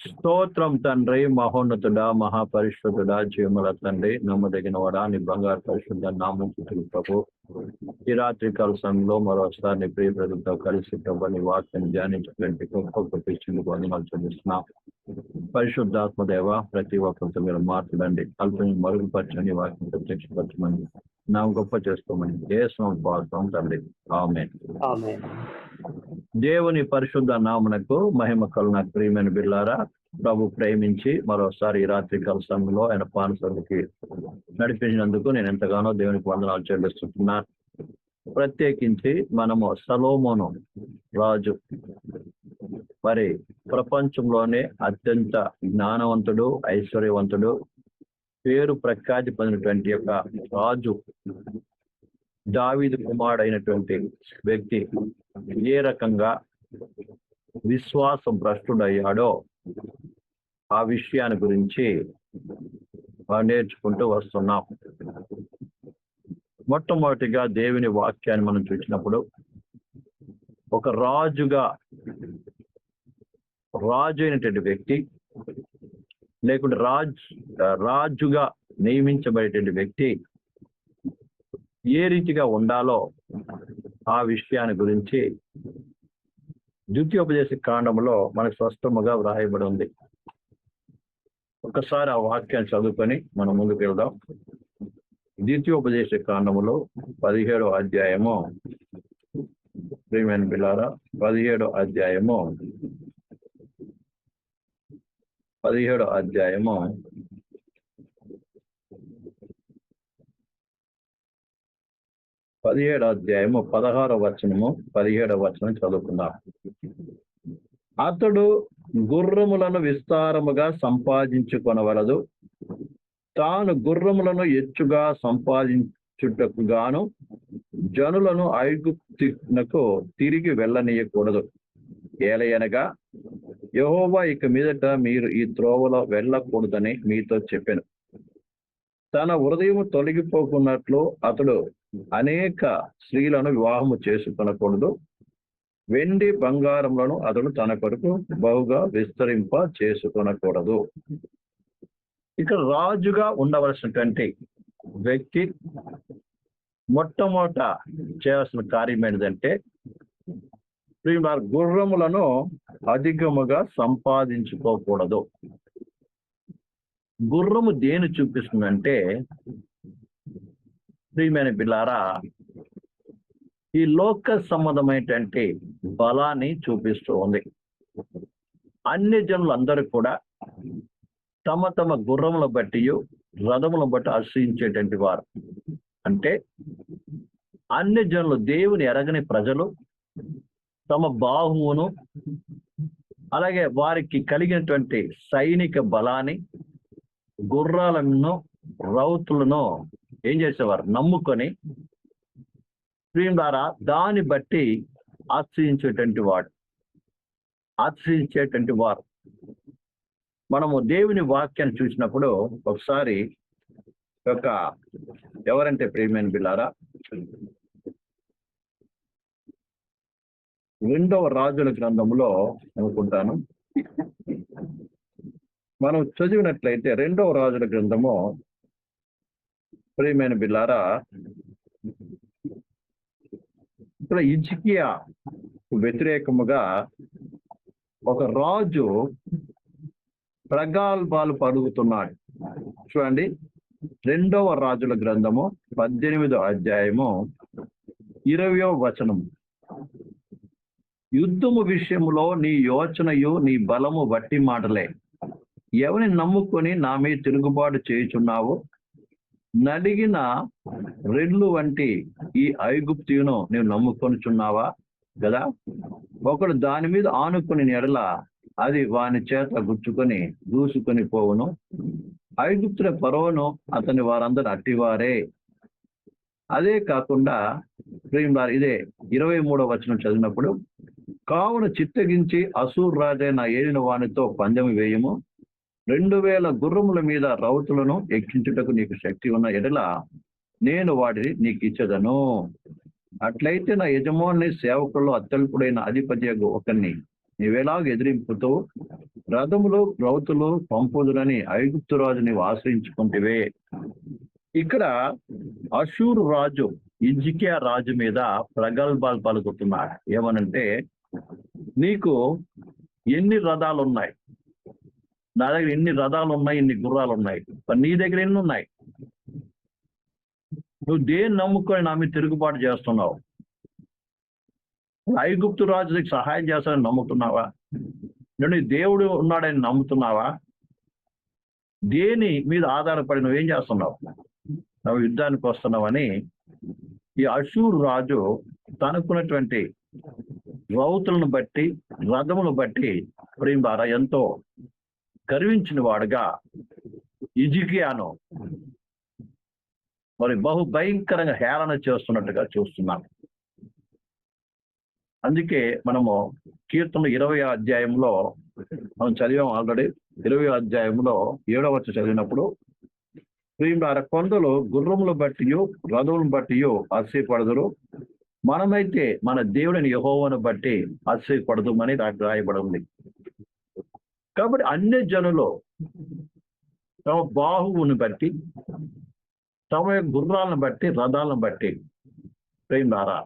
స్తోత్రం తండ్రి, మహోన్నతుడా, మహాపరిశుద్ధుడా, జీవముల తండ్రి, నమ్మదగిన వాడా, నీ బంగారు పరిశుద్ధ నామం ప్రభు. ఈ రాత్రి కాల సమయంలో మరోసారి నీ ప్రియ ప్రజలతో కలిసి ప్రభు నీ వాక్యాన్ని ధ్యానించినటువంటి గొప్ప పిచ్చింది వందనాలు చెల్లిస్తున్నాం. పరిశుద్ధాత్మ దేవ, ప్రతి ఒక్కరితో మీరు మాట్లాడండి, కల్పని మరుగుపరచని వాక్యం ప్రత్యక్షపరచమని నా గొప్ప చేసుకోమని దేశం పాల్గొం తండ్రి. ఆమేన్. దేవుని పరిశుద్ధ నామునకు మహిమ కలుగును. ప్రియమైన బిడ్డలారా, ప్రభు ప్రేమించి మరోసారి ఈ రాత్రి కాల సమయంలో ఆయన పానసరికి నడిపించినందుకు నేను ఎంతగానో దేవునికి వందనాలు చెల్లిస్తున్నాను. ప్రత్యేకించి మనము సొలొమోను రాజు, మరి ప్రపంచంలోనే అత్యంత జ్ఞానవంతుడు, ఐశ్వర్యవంతుడు, పేరు ప్రఖ్యాతి పొందినటువంటి యొక్క రాజు దావీదు కుమారుడైనటువంటి వ్యక్తి ఏ రకంగా విశ్వాసం భ్రష్టుడయ్యాడో ఆ విషయాన్ని గురించి నేర్చుకుంటూ వస్తున్నాం. మొట్టమొదటిగా దేవుని వాక్యాన్ని మనం చూసినప్పుడు ఒక రాజు అయినటువంటి వ్యక్తి, లేకుంటే రాజుగా నియమించబడేటువంటి వ్యక్తి ఏ రీతిగా ఉండాలో ఆ విషయాన్ని గురించి ద్వితీయోపదేశ కాండంలో మనకు స్పష్టముగా వ్రాయబడి ఉంది. ఒకసారి ఆ వాక్యాన్ని చదువుకొని మనం ముందుకు వెళ్దాం. ద్వితీయోపదేశ కాండములో 17వ అధ్యాయము, ప్రియమైన బిడ్డలారా, 17వ అధ్యాయము 16వ వచనము 17వ వచనం చదువుకుందాం. అతడు గుర్రములను విస్తారముగా సంపాదించుకొనవలదు, తాను గుర్రములను ఎచ్చుగా సంపాదించుటకు గాను జనులను ఐగుప్తునకు తిరిగి వెళ్ళనీయకూడదు. ఏలయనగా యెహోవా ఇక మీదట మీరు ఈ త్రోవలో వెళ్ళకూడదని మీతో చెప్పెను. తన హృదయం తొలగిపోకున్నట్లు అతడు అనేక స్త్రీలను వివాహము చేసుకొనకూడదు. వెండి బంగారములను అతడు తన కొరకు బహుగా విస్తరింప చేసుకొనకూడదు. ఇక రాజుగా ఉండవలసినటువంటి వ్యక్తి మొట్టమొదట చేయాల్సిన కార్యం ఏంటంటే, గుర్రములను అధికముగా సంపాదించుకోకూడదు. గుర్రము దేని చూపిస్తుందంటే, ప్రియమైన బిడ్డలారా, ఈ లోక సంబంధమైనటువంటి బలాన్ని చూపిస్తూ ఉంది. అన్ని జనులందరూ కూడా తమ తమ గుర్రముల బట్టి, రథములను బట్టి ఆశ్రయించేటువంటి వారు. అంటే అన్ని జనులు, దేవుని ఎరగని ప్రజలు తమ బాహువును, అలాగే వారికి కలిగినటువంటి సైనిక బలాన్ని, గుర్రాలను, రౌతులను ఏం చేసేవారు? నమ్ముకొని ప్రియం ద్వారా దాన్ని బట్టి ఆశ్రయించేటువంటి వారు. మనము దేవుని వాక్యాన్ని చూసినప్పుడు ఒకసారి ఎవరంటే ప్రియమైన బిడ్డలారా, 2వ రాజుల గ్రంథంలో అనుకుంటాను మనం చదివినట్లయితే, 2వ రాజుల గ్రంథము, ప్రియమైన బిడ్డలారా, ఇక్కడ హిజ్కియా వ్యతిరేకముగా ఒక రాజు ప్రగల్భాలు పలుకుతున్నాడు. చూడండి, 2వ రాజుల గ్రంథము 18వ అధ్యాయము 20వ వచనము. యుద్ధము విషయములో నీ యోచనయు నీ బలము బట్టి మాటలే. ఎవరిని నమ్ముకొని నా మీద తిరుగుబాటు చేయుచున్నావు? నడిగిన రెడ్లు వంటి ఈ ఐగుప్తియును నీవు నమ్ముకొనుచున్నావా కదా? ఒకడు దాని మీద ఆనుకొని ఎడల అది వాని చేత గుచ్చుకొని దూసుకొని పోవును. ఐగుప్తుల ఫరోను అతని వారందరూ అట్టివారే. అదే కాకుండా ప్రియులారా, ఇదే 23వ వచనం చదివినప్పుడు, కావున చిత్తగించి అసూర్ రాజైన ఏలిన వానితో పందెము వేయము. 2000 గుర్రముల మీద రౌతులను ఎక్కించుటకు నీకు శక్తి ఉన్న ఎడల నేను వాటిని నీకు ఇచ్చదను. అట్లయితే నా యజమాని సేవకుల్లో అత్యల్పుడైన అధిపతి ఒకరిని నీవెలాగ ఎదిరింపుతో రథములు రౌతులు పంపుదునని ఐగుప్తు రాజు నీవు ఆశ్రయించుకుంటేవే. ఇక్కడ అషూరు రాజు హిజ్కియా రాజు మీద ప్రగల్భాలు పలుకుతున్నాడు. ఏమనంటే, నీకు ఎన్ని రథాలు ఉన్నాయి, నా దగ్గర ఎన్ని రథాలు ఉన్నాయి, ఎన్ని గుర్రాలు ఉన్నాయి, మరి నీ దగ్గర ఎన్ని ఉన్నాయి? నువ్వు దేన్ని నమ్ముకొని నా మీద తిరుగుబాటు చేస్తున్నావు? ఐగుప్తు రాజుకి సహాయం చేస్తానని నమ్ముతున్నావా? నేను దేవుడు ఉన్నాడని నమ్ముతున్నావా? దేని మీద ఆధారపడి నువ్వేం చేస్తున్నావు? నువ్వు యుద్ధానికి వస్తున్నావని ఈ అషూరు రాజు తనకున్నటువంటి రౌతులను బట్టి, రథములను బట్టి ప్రేమ ఎంతో గర్వించిన వాడుగా హిజ్కియాను మరి బహు భయంకరంగా హేళన చేస్తున్నట్టుగా చూస్తున్నాం. అందుకే మనము కీర్తన 20వ అధ్యాయంలో మనం చదివాం ఆల్రెడీ. 20వ అధ్యాయంలో 7వ వచనం చదివినప్పుడు, ప్రియులార, కొందరు గుర్రములు బట్టి రథములను బట్టి అతిశయపడదురు, మనమైతే మన దేవుడిని యెహోవాను బట్టి అతిశయపడదుమని నాకు రాయబడి ఉంది. కాబట్టి అన్ని జనులు తమ బాహువుని బట్టి, తమ గుర్రాలను బట్టి, రథాలను బట్టి ప్రియులారా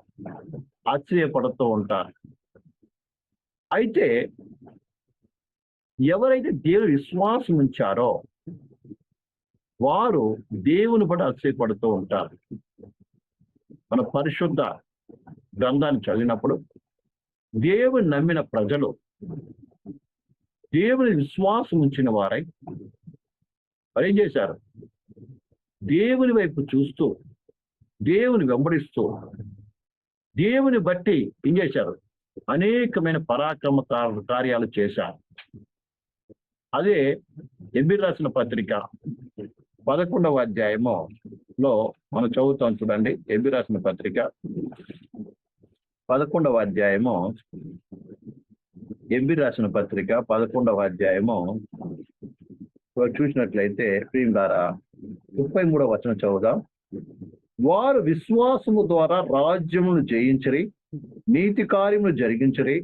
ఆశ్చర్యపడుతూ ఉంటారు. అయితే ఎవరైతే దేవుని విశ్వాసం ఉంచారో వారు దేవుని బట్టి ఆశ్చర్యపడుతూ ఉంటారు. మన పరిశుద్ధ గ్రంథాన్ని చదివినప్పుడు దేవుని నమ్మిన ప్రజలు, దేవుని విశ్వాసం ఉంచిన వారై మరి ఏం చేశారు? దేవుని వైపు చూస్తూ, దేవుని వెంబడిస్తూ, దేవుని బట్టి ఏం చేశారు? అనేకమైన పరాక్రమ కార్యాలు చేశారు. అదే హెబ్రీయులకు రాసిన పత్రిక 11వ అధ్యాయములో మనం చదువుతాం చూడండి. హెబ్రీయులకు రాసిన పత్రిక 11వ అధ్యాయము, హెబ్రీయులకు రాసిన పత్రిక 11వ అధ్యాయము చూసినట్లయితే ప్రియులారా 33వ వచనం చదువుదాం. వారు విశ్వాసము ద్వారా రాజ్యమును జయించరి, నీతి కార్యములు జరిగించరి,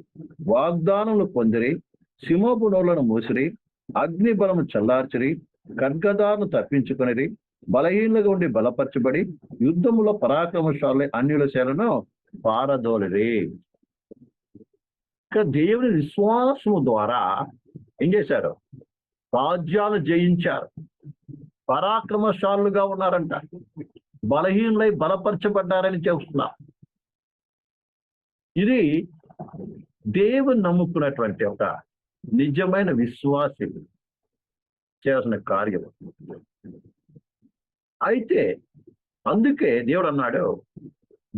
వాగ్దానములు పొందిరి, సింహపు నోళ్లను మూసిరి, అగ్ని బలము చల్లార్చరి, ఖడ్గదారును తప్పించుకొనిరి, బలహీనులుగా ఉండి బలపరచబడి యుద్ధములో పరాక్రమశాలి అన్యుల శరణు పారదోలిరి. ఇక దేవుని విశ్వాసము ద్వారా ఏం చేశారు? రాజ్యాలు జయించారు, పరాక్రమశాలుగా ఉన్నారంట, బలహీనులై బలపరచబడ్డారని చెప్తున్నా. ఇది దేవుని నమ్ముకున్నటువంటి ఒక నిజమైన విశ్వాసి చేసిన కార్యం. అయితే అందుకే దేవుడు అన్నాడు,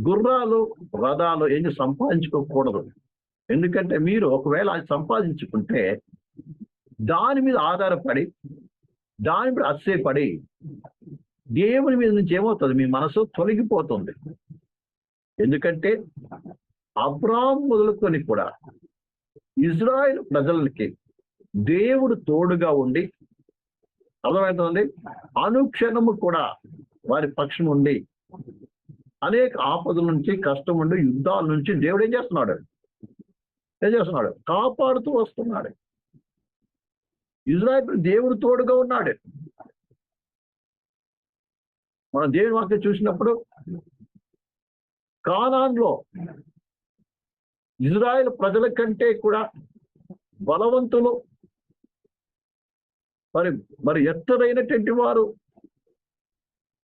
గుర్రాలు రథాలు ఏం సంపాదించుకోకూడదు. ఎందుకంటే మీరు ఒకవేళ అది సంపాదించుకుంటే దాని మీద ఆధారపడి, దాని మీద అతిశయపడి దేవుని మీద నుంచి ఏమవుతుంది? మీ మనసు తొలగిపోతుంది. ఎందుకంటే అబ్రాహాం మొదలుకొని కూడా ఇజ్రాయెల్ ప్రజలకి దేవుడు తోడుగా ఉండి, అర్థమవుతుంది, అనుక్షణము కూడా వారి పక్షం ఉండి అనేక ఆపదల నుంచి, కష్టం ఉండి, యుద్ధాల నుంచి దేవుడు ఏం చేస్తున్నాడు? కాపాడుతూ వస్తున్నాడు. ఇజ్రాయెల్ దేవుడు తోడుగా ఉన్నాడు. మనం దేవుని వాక్యం చూసినప్పుడు కానాన్లో ఇజ్రాయెల్ ప్రజల కంటే కూడా బలవంతులు, మరి ఎత్తరైనటువంటి వారు,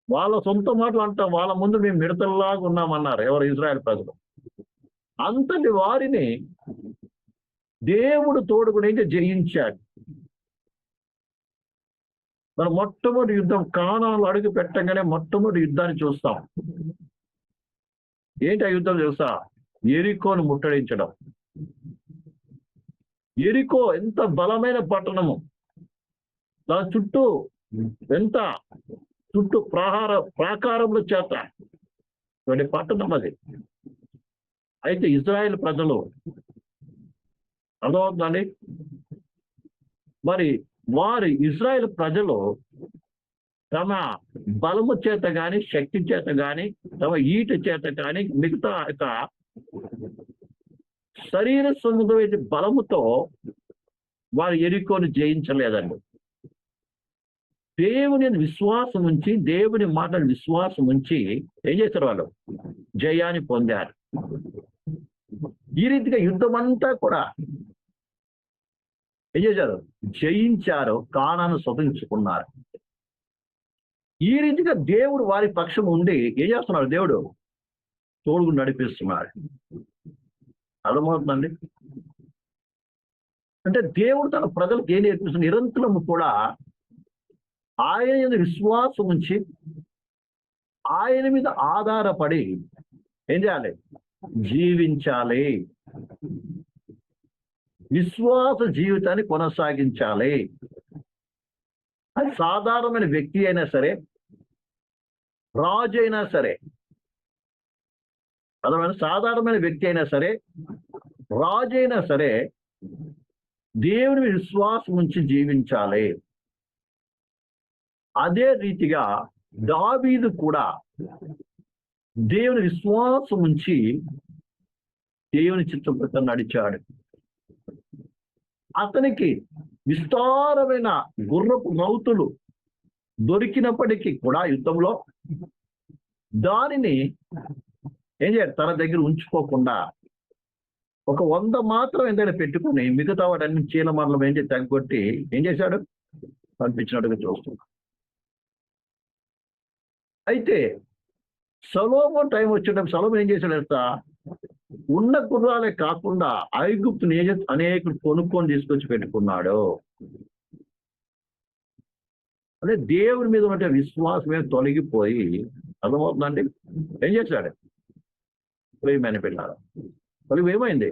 వాళ్ళ సొంత మాటలు అంటాం, వాళ్ళ ముందు మేము మిడతల్లాగా ఉన్నామన్నారు ఎవరు? ఇజ్రాయెల్ ప్రజలు. అంతటి వారిని దేవుడు తోడుకుని జయించాడు. మనం మొట్టమొదటి యుద్ధం కానాన్లో అడుగు పెట్టగానే మొట్టమొదటి యుద్ధాన్ని చూస్తాం. ఏంటి ఆ యుద్ధం తెలుసా? యెరికోను ముట్టడించడం. యెరికో ఎంత బలమైన పట్టణము, దాని చుట్టూ ప్రాకారముల చేత పట్టణం అది. అయితే ఇజ్రాయెల్ ప్రజలు, అర్థమవుతుందండి, మరి వారి ఇజ్రాయెల్ ప్రజలు తమ బలము చేత గాని, శక్తి చేత గాని, తమ ఈట చేత గాని, మిగతా శరీర సంబంధమైన బలముతో వారు యెరికోను జయించలేదండి. దేవుని విశ్వాసం ఉంచి, దేవుని మాటలు విశ్వాసం ఉంచి ఏం చేశారు వాళ్ళు? జయాన్ని పొందారు. ఈ రీతిగా యుద్ధం అంతా కూడా ఏం చేశారు? జయించారు, కానాను స్వతంత్రించుకున్నారు. ఈ రీతిగా దేవుడు వారి పక్షం ఉండి ఏం చేస్తున్నాడు? దేవుడు తోడుగు నడిపిస్తున్నాడు. అర్థమవుతుందండి? అంటే దేవుడు తన ప్రజలకు ఏం నేర్పిస్తుంది? నిరంతరము కూడా ఆయన యందు విశ్వాసం ఉంచి, ఆయన మీద ఆధారపడి ఏం చేయాలి? జీవించాలి. విశ్వాస జీవితాన్ని కొనసాగించాలి. అది సాధారణమైన వ్యక్తి అయినా సరే, రాజు అయినా సరే, సాధారణమైన వ్యక్తి అయినా సరే, రాజు అయినా సరే, దేవుని మీద విశ్వాసం ఉంచి జీవించాలి. అదే రీతిగా దావీదు కూడా దేవుని విశ్వాసం ఉంచి దేవుని చిత్తం ప్రకారం నడిచాడు. అతనికి విస్తారమైన గుర్రపు రౌతులు దొరికినప్పటికీ కూడా యుద్ధంలో దానిని ఏం చేయాలి? తన దగ్గర ఉంచుకోకుండా ఒక 100 మాత్రం ఏదైనా పెట్టుకుని మిగతా వాటన్ని చీలమరలం ఏం చేసి తగ్గొట్టి ఏం చేశాడు? పంపించినట్టుగా చూస్తున్నాం. అయితే సొలొమోన్ టైం వచ్చేటప్పుడు సొలొమోన్ ఏం చేశాడంట? ఉన్న గుర్రాలే కాకుండా ఐగుప్తుని అనేకులు కొనుక్కొని తీసుకొచ్చి పెట్టుకున్నాడు. అంటే దేవుడి మీద ఉన్న విశ్వాసమే తొలగిపోయి, అర్థమవుతుందండి? ఏం చేశాడు? ప్రియమైన పిల్లలు, తొలగి ఏమైంది?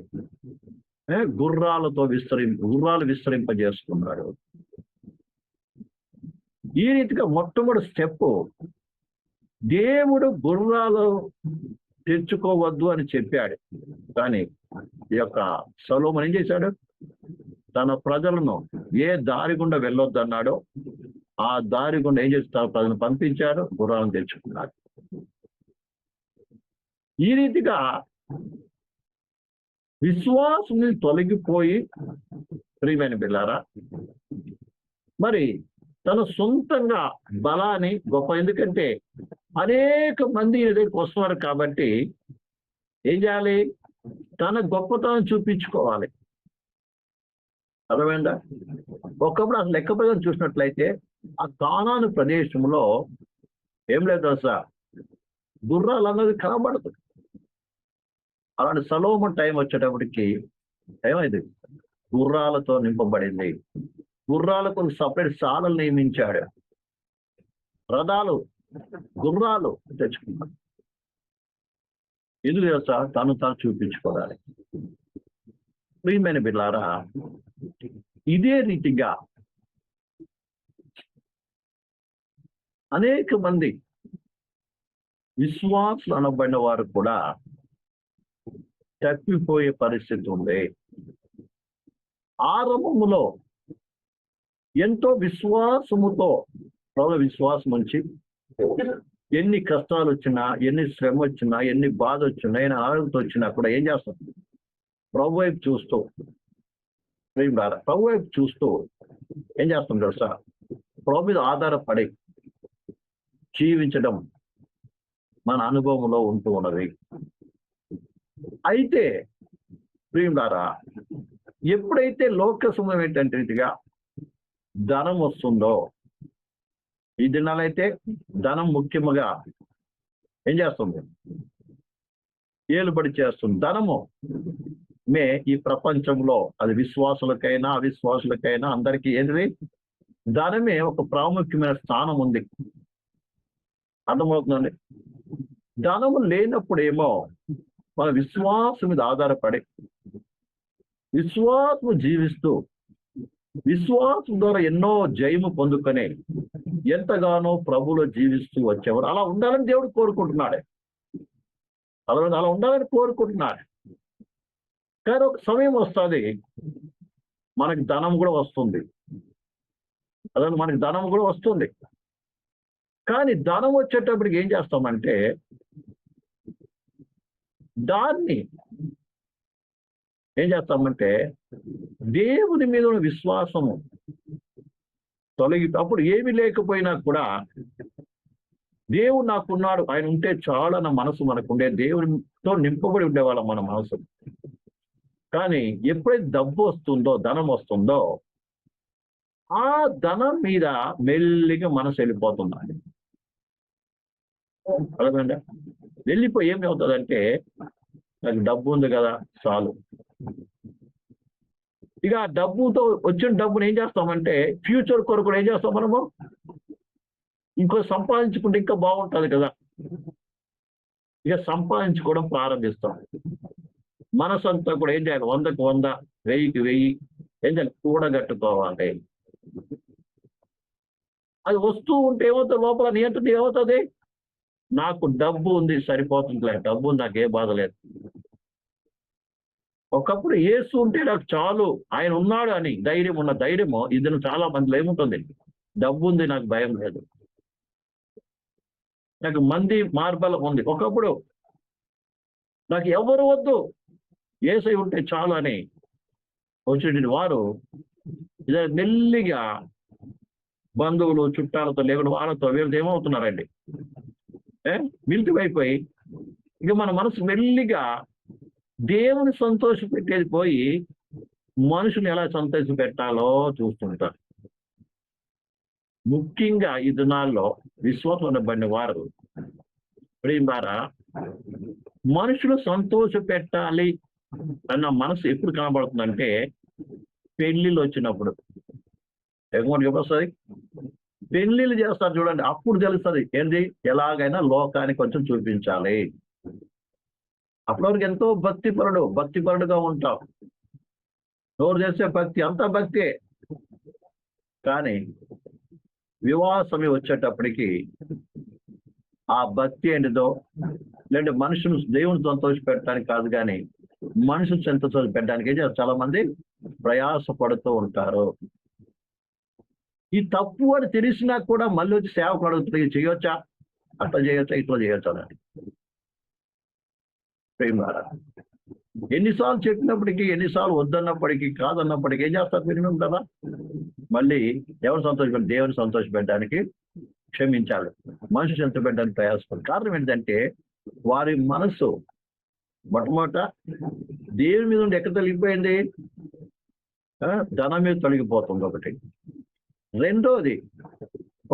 గుర్రాలు విస్తరింపజేసుకున్నాడు. ఈ రీతిగా మొట్టమొదటి స్టెప్, దేవుడు గుర్రాలు తెచ్చుకోవద్దు అని చెప్పాడు. కానీ ఈ యొక్క సొలొమోను ఏం చేశాడు? తన ప్రజలను ఏ దారి గుండా వెళ్ళొద్దు అన్నాడో ఆ దారి గుండా ఏం చేస్తారు? ప్రజలను పంపించాడు, గుర్రాలను తెచ్చుకున్నాడు. ఈ రీతిగా విశ్వాసం తొలగిపోయి, ప్రియమైన బిడ్డలారా, మరి తన సొంతంగా బలాన్ని గొప్ప, ఎందుకంటే అనేక మంది దగ్గరికి వస్తున్నారు కాబట్టి ఏం చేయాలి? తన గొప్పతనం చూపించుకోవాలి. అర్థమైందా? ఒకప్పుడు అసలు లెక్క ప్రకారం చూసినట్లయితే ఆ కానాను ప్రదేశంలో ఏం లేదు తెలుసా? గుర్రాలు అన్నది కనబడదు. అలాంటి సొలొమోను టైం వచ్చేటప్పటికి ఏమైంది? గుర్రాలతో నింపబడింది. గుర్రాలకు సపరేట్ సాలలు నియమించాడు. రథాలు, గుర్రాలు తెచ్చుకున్నాడు. ఎందుకు తెలుసా? తాను చూపించుకోవాలి. ప్రియమైన బిడ్డలారా, ఇదే రీతిగా అనేక మంది విశ్వాసులు అనబడిన వారు కూడా తప్పిపోయే పరిస్థితి ఉంది. ఆరంభములో ఎంతో విశ్వాసముతో విశ్వాసం ఉంచి ఎన్ని కష్టాలు వచ్చినా, ఎన్ని శ్రమ వచ్చినా, ఎన్ని బాధ వచ్చినా, ఎన్ని ఆరోగ్యం వచ్చినా కూడా ఏం చేస్తాం? ప్రభు వైపు చూస్తూ, ప్రభు వైపు చూస్తూ ఏం చేస్తాం తెలుసా? ప్రభు మీద ఆధారపడి జీవించడం మన అనుభవంలో ఉంటూ ఉన్నది. అయితే ప్రియులారా, ఎప్పుడైతే లోక సమయం ఏంటంటే రీతిగా ధనం వస్తుందో, ఈ దినాలైతే ధనం ముఖ్యముగా ఏం చేస్తుంది? ఏలుబడి చేస్తుంది. ధనము ఈ ప్రపంచంలో అది విశ్వాసులకైనా అవిశ్వాసులకైనా అందరికీ ఏంటిది? ధనమే ఒక ప్రాముఖ్యమైన స్థానం ఉంది. అర్థమవుతుందండి? ధనము లేనప్పుడేమో మన విశ్వాసం మీద ఆధారపడి విశ్వాసము జీవిస్తూ విశ్వాసం ద్వారా ఎన్నో జయము పొందుకొని ఎంతగానో ప్రభులో జీవిస్తూ వచ్చేవారు. అలా ఉండాలని దేవుడు కోరుకుంటున్నాడు. అలా ఉండాలని కోరుకుంటున్నాడు. కానీ ఒక సమయం వస్తుంది, మనకి ధనం కూడా వస్తుంది. మనకి ధనం కూడా వస్తుంది. కానీ ధనం వచ్చేటప్పటికి ఏం చేస్తామంటే దాన్ని ఏం చేస్తామంటే దేవుని మీద ఉన్న విశ్వాసము అప్పుడు ఏమి లేకపోయినా కూడా దేవుడు నాకున్నాడు, ఆయన ఉంటే చాలా నా మనసు మనకుండే, దేవునితో నింపబడి ఉండేవాళ్ళం మన మనసు. కానీ ఎప్పుడైతే డబ్బు వస్తుందో, ధనం వస్తుందో, ఆ ధనం మీద మెల్లిగా మనసు వెళ్ళిపోతుంది. అర్థమైందా? వెళ్ళిపోయి ఏమి అవుతుందంటే, నాకు డబ్బు ఉంది కదా చాలు. ఇక ఆ డబ్బుతో వచ్చిన డబ్బును ఏం చేస్తామంటే ఫ్యూచర్ కొరకు ఏం చేస్తాం మనము, ఇంకో సంపాదించుకుంటే ఇంకా బాగుంటుంది కదా, ఇక సంపాదించుకోవడం ప్రారంభిస్తాం. మనసు అంతా కూడా ఏం చేయాలి, 100కి 100, 1000కి 1000 ఏం చేయాలి, కూడగట్టుకోవాలి. అది వస్తూ ఉంటే ఏమవుతుంది, లోపల నియంత్రణ ఏమవుతుంది, నాకు డబ్బు ఉంది సరిపోతుందిలే, డబ్బు నాకు ఏ బాధ లేదు. ఒకప్పుడు యేసు ఉంటే నాకు చాలు, ఆయన ఉన్నాడు అని ధైర్యం ఉన్న ధైర్యము ఇద్దరు చాలా మందిలో ఏముంటుంది, డబ్బు ఉంది నాకు భయం లేదు, నాకు మంది మార్బలం ఉంది. ఒకప్పుడు నాకు ఎవరు వద్దు, యేసై ఉంటే చాలు అని వచ్చిన వారు ఇదే మెల్లిగా బంధువులు చుట్టాలతో లేకుండా వాళ్ళతో వీళ్ళతో ఏమవుతున్నారండి, మిలిటివైపోయి ఇక మన మనసు మెల్లిగా దేవుని సంతోష పెట్టేది పోయి మనుషులు ఎలా సంతోష పెట్టాలో చూస్తుంటారు. ముఖ్యంగా ఈ దినాల్లో విశ్వాసం ఉండబడిన వారు ప్రియులారా, మనుషులు సంతోష పెట్టాలి అన్న మనసు ఎప్పుడు కనబడుతుందంటే పెళ్లిళ్ళు వచ్చినప్పుడు. ఎగుమతి వస్తుంది, పెళ్లిళ్ళు చేస్తారు చూడండి, అప్పుడు తెలుస్తుంది ఏంటి, ఎలాగైనా లోకానికి కొంచెం చూపించాలి. అప్పటివరకు ఎంతో భక్తిపరుడుగా ఉంటాం, ఎవరు చేసే భక్తి అంతా భక్తే. కానీ వివాహ సమయం వచ్చేటప్పటికి ఆ భక్తి ఏంటిదో, లేదంటే మనుషులు దేవుని సంతోష పెట్టడానికి కాదు కానీ మనుషులు సంతోష పెట్టడానికి చాలా మంది ప్రయాసపడుతూ ఉంటారు. ఈ తప్పు అని తెలిసినా కూడా మళ్ళీ వచ్చి సేవకు అడుగుతుంది, చేయొచ్చా, అట్లా చేయొచ్చా, ఇట్లా చేయొచ్చా అని. ప్రేమారా, ఎన్నిసార్లు చెప్పినప్పటికీ, ఎన్నిసార్లు వద్దన్నప్పటికీ, కాదన్నప్పటికీ ఏం చేస్తారు మీరు కదా, మళ్ళీ ఎవరు సంతోషపెట్టి దేవుని సంతోషపెట్టడానికి క్షమించాలి, మనిషి సంతోషపెట్టడానికి ప్రయాసపడాలి. కారణం ఏంటంటే వారి మనసు మొట్టమొదట దేవుని మీద నుండి ఎక్కడ తొలగిపోయింది, ధనం మీద తొలగిపోతుంది ఒకటి. రెండోది,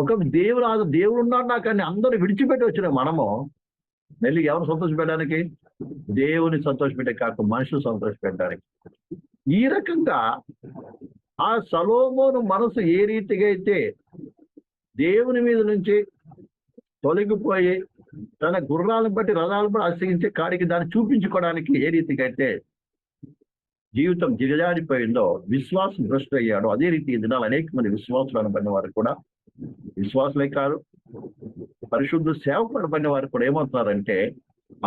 ఒక దేవుడు ఉన్నాడు నాకు అని అందరూ విడిచిపెట్టి వచ్చిన మనము మళ్ళీ ఎవరు సంతోషపెట్టడానికి, దేవుని సంతోషపెట్టే కాక మనుషులు సంతోషపెట్టడానికి. ఈ రకంగా ఆ సొలొమోను మనసు ఏ రీతిగా అయితే దేవుని మీద నుంచి తొలగిపోయి తన గుర్రాలను బట్టి రథాలను బట్టి ఆశ్రయించే కాడికి దాన్ని చూపించుకోవడానికి ఏ రీతిగా అయితే జీవితం దిగజారిపోయిందో, విశ్వాసం భ్రష్టు అయ్యాడో, అదే రీతి ఈ దినాలు అనేక మంది విశ్వాసులు అనబడిన వారు కూడా, విశ్వాసులే కాదు పరిశుద్ధ సేవకులు అనబడిన వారు కూడా ఏమవుతున్నారంటే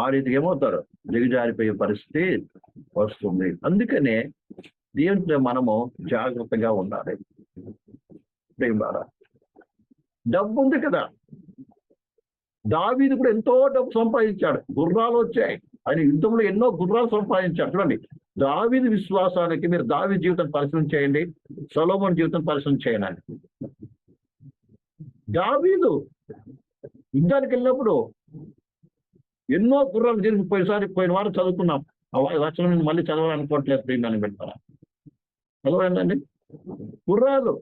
ఆ రీతికి ఏమవుతారు, దిగజారిపోయే పరిస్థితి వస్తుంది. అందుకనే దేవునితో మనము జాగ్రత్తగా ఉండాలి. డబ్బు ఉంది కదా, దావీదు కూడా ఎంతో డబ్బు సంపాదించాడు, గుర్రాలు వచ్చాయి, ఆయన యుద్ధంలో ఎన్నో గుర్రాలు సంపాదించాడు. చూడండి, దావీదు విశ్వాసానికి మీరు దావీదు జీవితం పరిశీలన చేయండి, సొలొమోను జీవితం పరిశీలన చేయండి. దావీదు యుద్ధానికి వెళ్ళినప్పుడు ఎన్నో గుర్రాలు తిరిగి పోయిన వారం చదువుకున్నాం, వచనం మళ్ళీ చదవాలనుకోవట్లేదు, ప్రియులని పెడతారా చదవండి. గుర్రాలు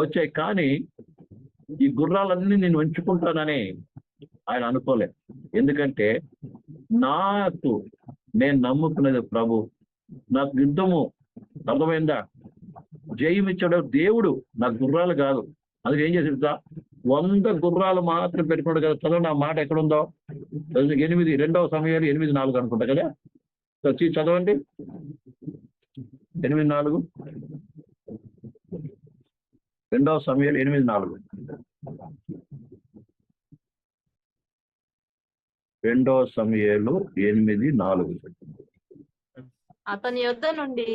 వచ్చాయి, కానీ ఈ గుర్రాలన్నీ నేను ఉంచుకుంటానని ఆయన అనుకోలేదు. ఎందుకంటే నేను నమ్ముకునేది ప్రభు, నాకు యుద్ధము అర్థమైందా, జయమిచ్చాడు దేవుడు, నాకు గుర్రాలు కాదు. అందుకే ఏం చేసి 100 గుర్రాలు మాత్రం పెట్టుకున్నాడు కదా. చదవండి, ఆ మాట ఎక్కడుందో, 2 సమయాలు 8:4 అనుకుంటా కదా, చదవండి 8:4, 2 సమయాలు 8:4, 2 సమయాలు 8:4. అతని యొద్ద నుండి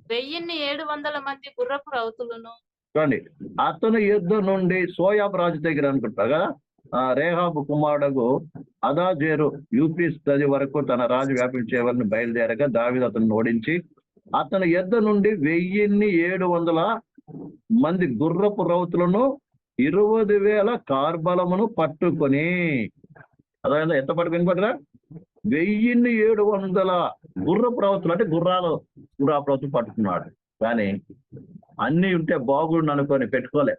1700 మంది గుర్రపు రౌతులను, చూడండి, అతని యుద్ధ నుండి సోయాబు రాజు దగ్గర అనుకుంటా కదా, రేహాబు కుమారుడు అదాజేరు యూఫ్రటీస్ నది వరకు తన రాజు వ్యాపించేవారిని బయలుదేరగా దావీదు అతను ఓడించి అతని యొద్ద నుండి 1700 మంది గుర్రపు రౌతులను 20,000 కార్బలమును పట్టుకొని, అదే ఎంత పట్టుకుని పట్టరా 1700 గుర్రపు రౌతులు, అంటే గుర్రపు రౌతులు పట్టుకున్నాడు. కానీ అన్ని ఉంటే బాగుండు అనుకొని పెట్టుకోలే.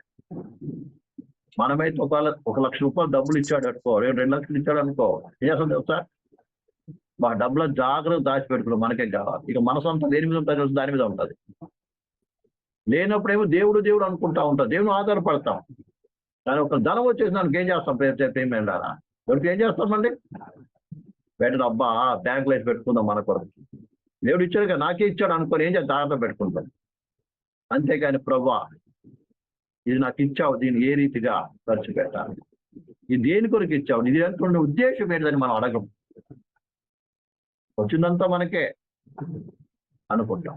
మనమైతే ఒక ₹1,00,000 డబ్బులు ఇచ్చాడు అనుకో, 2 లక్షలు ఇచ్చాడు అనుకో, ఏం చేస్తాం తెలుసా? మా డబ్బులో జాగ్రత్త దాచిపెట్టుకున్నాం, మనకే కావాలి. ఇక మనసంతా దేని మీద ఉంటుంది తెలుసు, దాని మీద ఉంటుంది. లేనప్పుడేమో దేవుడు అనుకుంటా ఉంటాం, దేవుని ఆధారపడతాం. కానీ ఒక ధనం వచ్చేసి దానికి ఏం చేస్తాం? పేమెంట్ ఎవరికి ఏం చేస్తామండి? వెంటనే అబ్బా బ్యాంకులో వేసి పెట్టుకుందాం మన కొరకు. దేవుడు ఇచ్చాడు కదా, నాకే ఇచ్చాడు అనుకొని ఏం చేయాలి? జాగ్రత్త పెట్టుకుంటాం. అంతేగాని ప్రభా ఇది నాకు ఇచ్చావు, దీన్ని ఏ రీతిగా ఖర్చు పెట్టాలి, ఇది దేని కొరకు ఇచ్చావు, ఇది అంటుండే ఉద్దేశం ఏంటని మనం అడగం. వచ్చిందంతా మనకే అనుకుంటాం.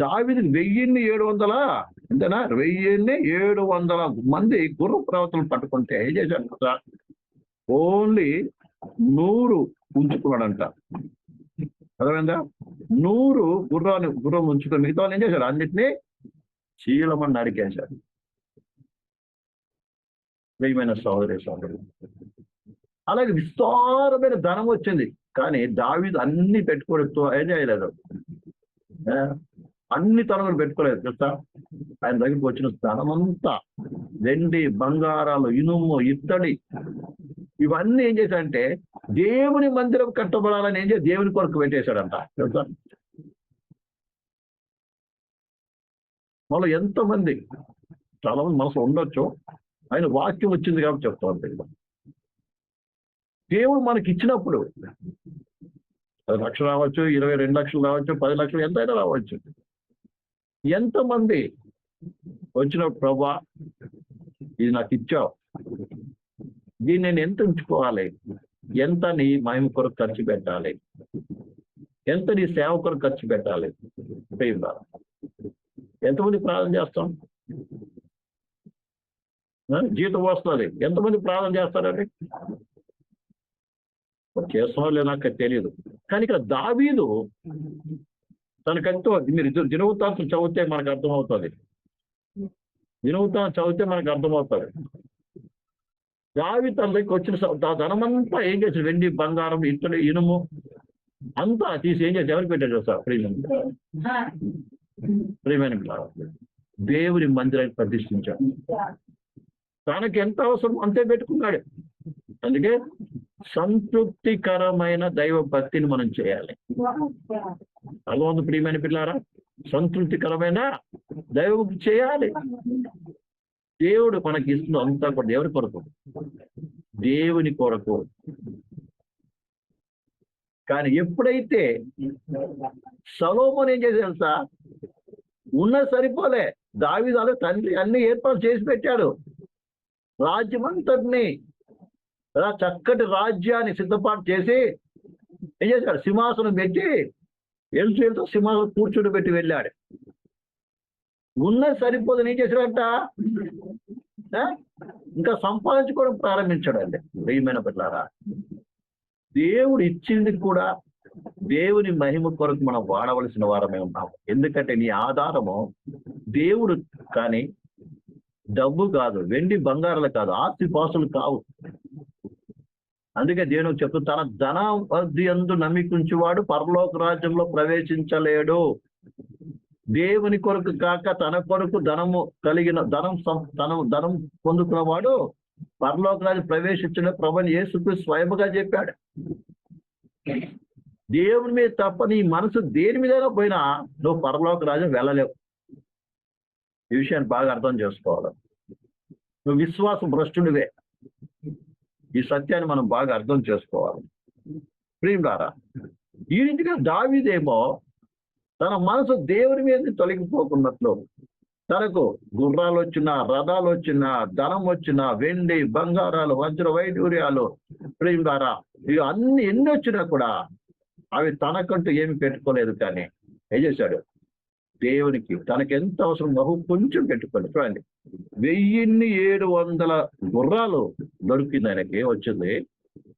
దావీదుకి 1700 అంతేనా, 1700 మంది గుర్ర ప్రవక్తలు పట్టుకుంటే ఏం చేశాడు కదా? ఓన్లీ 100 ఉంచుకున్నాడంట. అర్థమైందా? 100 గుర్రం ఉంచుకొని మిగతా వాళ్ళు ఏం చేశారు? అన్నిటినీ చీలమని నరికేశారు. ప్రియమైన సోదరుడు, అలాగే విస్తారమైన ధనం వచ్చింది. కానీ దావీదు అన్ని పెట్టుకోవడంతో ఏం చేయలేదు, అన్ని తనలు పెట్టుకోలేదు తెలుసా? ఆయన దగ్గరికి వచ్చిన ధనమంతా వెండి, బంగారాలు, ఇనుము, ఇత్తడి ఇవన్నీ ఏం చేశాడంటే దేవుని మందిరం కట్టబడాలని ఏం చేసి దేవుని కొరకు పెట్టేశాడంట తెలుసా? మళ్ళీ ఎంతమంది చాలా మంది మనసు ఉండొచ్చు, ఆయన వాక్యం వచ్చింది కాబట్టి చెప్తాను. దేవుడు మనకి ఇచ్చినప్పుడు 1,00,000 రావచ్చు, 22 లక్షలు రావచ్చు, 10 లక్షలు ఎంతైనా రావచ్చు. ఎంతమంది వచ్చినప్పుడు ప్రభా ఇది నాకు ఇచ్చావు, దీన్ని నేను ఎంత ఉంచుకోవాలి, ఎంత నీ మహిమ కొరకు ఖర్చు పెట్టాలి, ఎంత నీ సేవ కొరకు ఖర్చు పెట్టాలి. ఎంతమంది ప్రార్థన చేస్తాం? జీతం వస్తుంది, ఎంతమంది ప్రార్థన చేస్తారండి? చేస్తామో లేదో నాకు తెలియదు. కానీ ఇక్కడ దావీదు తనకంటూ, మీరు దినవృత్తాంతం చదివితే మనకు అర్థమవుతుంది. దినవృత్తాంతం చదివితే మనకు అర్థమవుతుంది. దావీదు తన దగ్గరికి వచ్చిన ధనమంతా ఏం చేశాడు? వెండి, బంగారం, ఇత్తడి, ఇనుము అంతా తీసి ఏం చేసి ఎవరికి పెట్టాడు సార్? ప్రియమైన దేవుని మందిరాన్ని ప్రతిష్ఠించాడు. తనకి ఎంత అవసరం అంతే పెట్టుకున్నాడు. అందుకే సంతృప్తికరమైన దైవ భక్తిని మనం చేయాలి. అలా ఉంది ప్రియమైన పిల్లారా, సంతృప్తికరమైన దైవభక్తి చేయాలి. దేవుడు మనకి ఇస్తున్న అంతా కూడా ఎవరి కొరకు? దేవుని కొరకు. కానీ ఎప్పుడైతే సొలొమోను ఏం చేశాడు సార్? ఉన్నది సరిపోలే. దావీదు తండ్రి అన్ని ఏర్పాటు చేసి పెట్టాడు. రాజ్యమంతటిని, చక్కటి రాజ్యాన్ని సిద్ధపాటు చేసి ఏం చేశాడు? సింహాసనం పెట్టి వెళ్తూ సింహాసనం కూర్చుని పెట్టి వెళ్ళాడు. ఉన్నది సరిపోదని ఏం చేశాడంట? ఇంకా సంపాదించుకోవడం ప్రారంభించాడండి. ప్రియమైన పిల్లారా, దేవుడు ఇచ్చింది కూడా దేవుని మహిమ కొరకు మనం వాడవలసిన వారమే ఉన్నాము. ఎందుకంటే నీ ఆధారము దేవుడు, కానీ డబ్బు కాదు, వెండి బంగారాలు కాదు, ఆస్తి పాస్తులు కావు. అందుకే దేవుడు చెప్తూ, తన ధనాది యందు నమ్మికుంచువాడు పరలోక రాజ్యంలో ప్రవేశించలేడు. దేవుని కొరకు కాక తన కొరకు ధనము కలిగిన ధనం పొందుకున్నవాడు పరలోక రాజ్యం ప్రవేశించిన ప్రభుని యేసుక్రీస్తు స్వయముగా చెప్పాడు. దేవుని మీద తప్ప నీ మనసు దేని మీదైనా పోయినా నువ్వు పరలోక రాజ్యం వెళ్ళలేవు. ఈ విషయాన్ని బాగా అర్థం చేసుకోవాలి. నువ్వు విశ్వాస భ్రష్టునివే. ఈ సత్యాన్ని మనం బాగా అర్థం చేసుకోవాలి. ప్రియులారా, ఈ రీతిగా దావీదేమో తన మనసు దేవుని మీద తొలగిపోకున్నట్లు, తనకు గుర్రాలు వచ్చినా, రథాలు వచ్చినా, ధనం వచ్చినా, వెండి, బంగారాలు, వజ్ర వైడూర్యాలు, ప్రియులారా, ఇవి అన్ని ఎన్ని వచ్చినా కూడా అవి తనకంటూ ఏమి పెట్టుకోలేదు. కానీ ఏం చేశాడు? దేవునికి తనకి ఎంత అవసరం బహు కొంచెం పెట్టుకోండి. చూడండి, 1700 గుర్రాలు దొరికింది ఆయనకి వచ్చింది.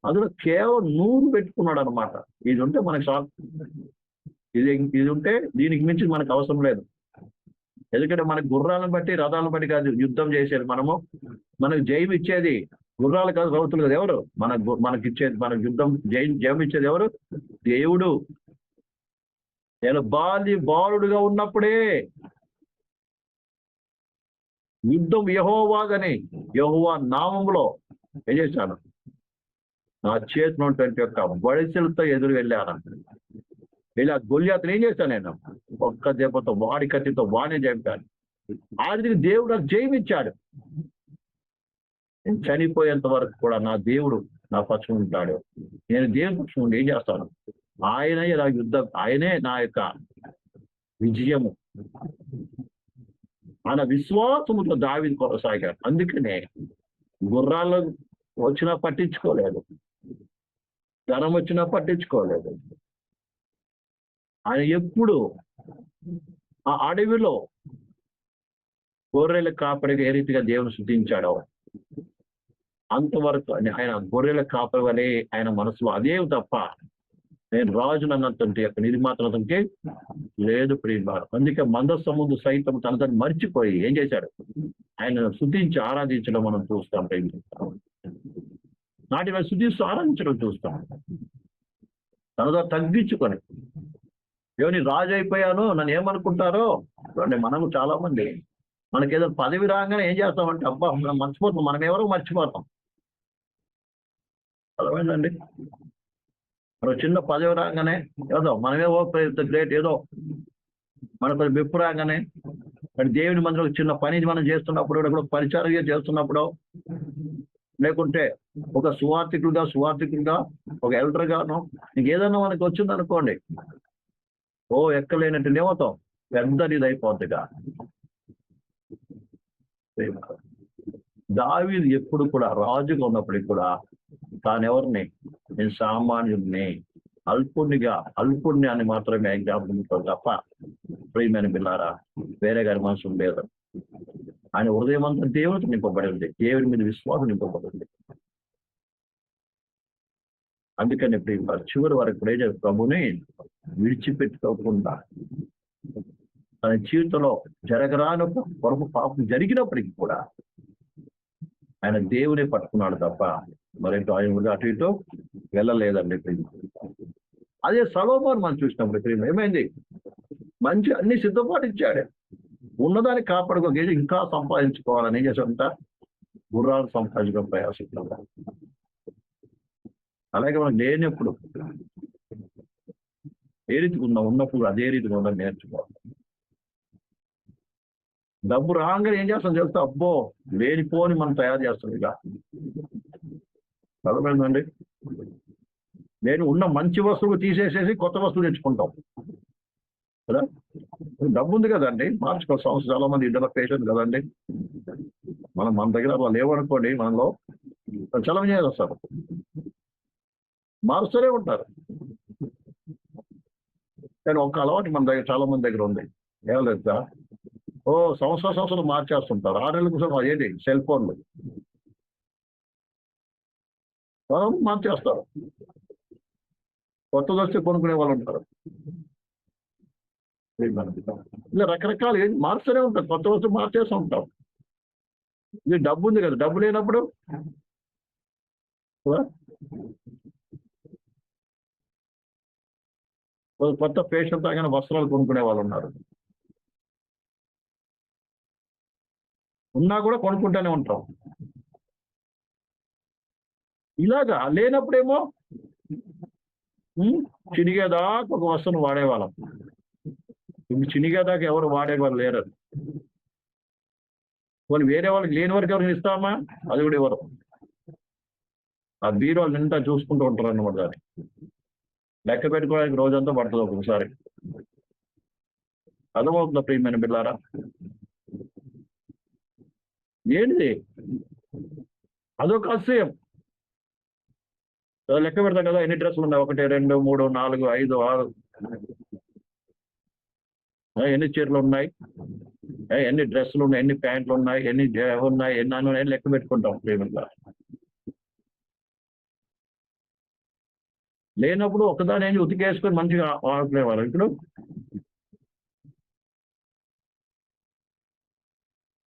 అందులో కేవలం 100 పెట్టుకున్నాడు అనమాట. ఇది ఉంటే మనకు చాలు. ఇది ఇది ఉంటే దీనికి మించి మనకు అవసరం లేదు. ఎందుకంటే మనకు గుర్రాలను బట్టి రథాలను బట్టి కాదు యుద్ధం చేసేది. మనకు జయం ఇచ్చేది గుర్రాలు కాదు, రౌతులు కాదు. ఎవరు మనకిచ్చేది, మనకు యుద్ధం జయం ఇచ్చేది ఎవరు? దేవుడు. నేను బాలుడుగా ఉన్నప్పుడే యుద్ధం యెహోవాదని, యెహోవా నామములో ఏం చేశాను? నా చేతిలో ఉన్నటువంటి యొక్క బడిసెలతో ఎదురు వెళ్ళాను. ఇలా గొల్యాతుని ఏం చేశాను? నేను ఒక్క దెబ్బతో, వాడి కత్తితో వాడిని చంపాను. ఆడికి దేవుడు నాకు జయమిచ్చాడు. నేను చనిపోయేంత వరకు కూడా నా దేవుడు నా పక్షం ఉంటాడు. నేను దేవుని పక్షం ఉండి ఏం చేస్తాను? ఆయనే నా యుద్ధం, ఆయనే నా యొక్క విజయము. ఆయన విశ్వాసముతో దావీదు కొనసాగాడు. అందుకనే గుర్రాలు వచ్చినా పట్టించుకోలేదు, ధనం వచ్చినా పట్టించుకోలేదు. ఆయన ఎప్పుడు ఆ అడవిలో గొర్రెల కాపరిగా ఏ రీతిగా దేవుని స్తుతించాడో అంతవరకు ఆయన గొర్రెల కాపరి వలె ఆయన మనసులో అదే తప్ప నేను రాజును అన్నంతంటే యొక్క నిర్మాతలకి లేదు ప్రియులారా. అందుకే మందస్సు ముందు సైతం తనని మర్చిపోయి ఏం చేశాడు? ఆయన స్తుతించి ఆరాధించడం మనం చూస్తాం. నాటి మీద స్తుతిస్తూ ఆరాధించడం చూస్తాం. తనతో తగ్గించుకొని ఎవరిని రాజు అయిపోయాను నన్ను ఏమనుకుంటారో చూడండి. మనము చాలా మంది మనకేదో పదవి రాగానే ఏం చేస్తామంటే అబ్బా మనం మర్చిపోతాం, మనం ఎవరో మర్చిపోతాం. అర్థమైందండి? మనం చిన్న పదవి రాగానే ఏదో మనమేవో గ్రేట్, ఏదో మనకు మెప్పు రాగానే దేవుని మందిలో చిన్న పని మనం చేస్తున్నప్పుడు కూడా పరిచారం చేస్తున్నప్పుడు, లేకుంటే ఒక సువార్థికుడిగా ఒక ఎల్డర్ గాను ఇంకేదన్నా మనకి వచ్చింది అనుకోండి, ఎక్కలేనట్టు ఏమవుతాం? పెద్దది అయిపోద్దిగా. దావీదు ఎప్పుడు కూడా రాజుగా ఉన్నప్పటికీ కూడా తానెవరిని? నేను సామాన్యుడిని, అల్పుణ్ణి అని మాత్రమే జ్ఞాపకం తప్ప ప్రియమైన బిల్లారా వేరే గారి మనసు లేదు. ఆయన హృదయం అంతా దేవుడితో నింపబడి ఉంది, దేవుడి మీద విశ్వాసం నింపబడి ఉంది. అందుకని చివరి వరకు ప్రభుని విడిచిపెట్టుకోకుండా తన జీవితంలో జరగరాని పొరపు పాపం జరిగినప్పటికీ కూడా ఆయన దేవునే పట్టుకున్నాడు తప్ప మరేంటో ఆయన అటు ఇటు వెళ్ళలేదండి. అదే సొలొమోను మనం చూసినప్పుడు ఏమైంది? మంచి అన్ని సిద్ధపాటించాడు. ఉన్నదాన్ని కాపాడుకో, ఇంకా సంపాదించుకోవాలని ఏం చేశాడంట? గుర్రాలు సంపాదించుకోవడం ప్రయాసిస్తున్నాడు. అలాగే మనం లేనప్పుడు ఏ రీతిగా ఉన్నప్పుడు అదే రీతిగా ఉండడం నేర్చుకోవాలి. డబ్బు రాగానే ఏం చేస్తాం చెప్తే అబ్బో లేనిపోని మనం తయారు చేస్తాం. ఇక అర్థమైందండి? నేను ఉన్న మంచి వస్తువులు తీసేసేసి కొత్త వస్తువులు తెచ్చుకుంటాం కదా. డబ్బు ఉంది కదండి, మార్చుకో. సంవత్సరం చాలా మంది ఇద్దరు పేషెంట్ కదండి. మన దగ్గర వాళ్ళు లేవనుకోండి, మనలో చలం చేస్తారు, మారుస్తూనే ఉంటారు. కానీ ఒక అలవాటు మన దగ్గర చాలా మంది దగ్గర ఉంది. ఏం లేదు సార్, సంవత్సరం మార్చేస్తుంటారు. 6 నెలల కోసం ఏంటి సెల్ ఫోన్లు మార్చేస్తారు. కొత్తది వస్తే కొనుక్కునే వాళ్ళు ఉంటారు. ఇలా రకరకాలు మారుస్తూనే ఉంటారు, కొత్త వస్తువు మార్చేస్తూ ఉంటాం. ఇది డబ్బు ఉంది కదా, డబ్బు లేనప్పుడు కొత్త పేషెంట్ తాగిన వస్త్రాలు కొనుక్కునే వాళ్ళు ఉన్నారు. ఉన్నా కూడా కొనుక్కుంటూనే ఉంటాం. ఇలాగా లేనప్పుడేమో చినిగేదాకా ఒక వస్తువును వాడేవాళ్ళం. చినిగేదాకా ఎవరు వాడేవాళ్ళు లేరు. వాళ్ళు వేరే వాళ్ళకి లేని వరకు ఎవరికి ఇస్తామా? అది కూడా ఎవరు. ఆ బీరోలు నిండా చూసుకుంటూ ఉంటారు అన్నమాట. దాన్ని లెక్క పెట్టుకోవడానికి రోజంతా పడుతుంది ఒక్కొక్కసారి. అర్థమవుతుందా ప్రియమైన బిడ్డలారా? ఏంటిది? అదొక అసహ్యం. లెక్క పెడతాం కదా, ఎన్ని డ్రెస్సులు ఉన్నాయి? 1 2 3 4 5 6 ఎన్ని చీరలు ఉన్నాయి, ఎన్ని డ్రెస్సులు ఉన్నాయి, ఎన్ని ప్యాంట్లు ఉన్నాయి, ఎన్ని ఉన్నాయి, ఎన్ని ఉన్నాయి లెక్క పెట్టుకుంటాం ప్రేమగా. లేనప్పుడు ఒకదాని ఉతికేసుకొని మంచిగా ఆడుకునేవారు. ఇప్పుడు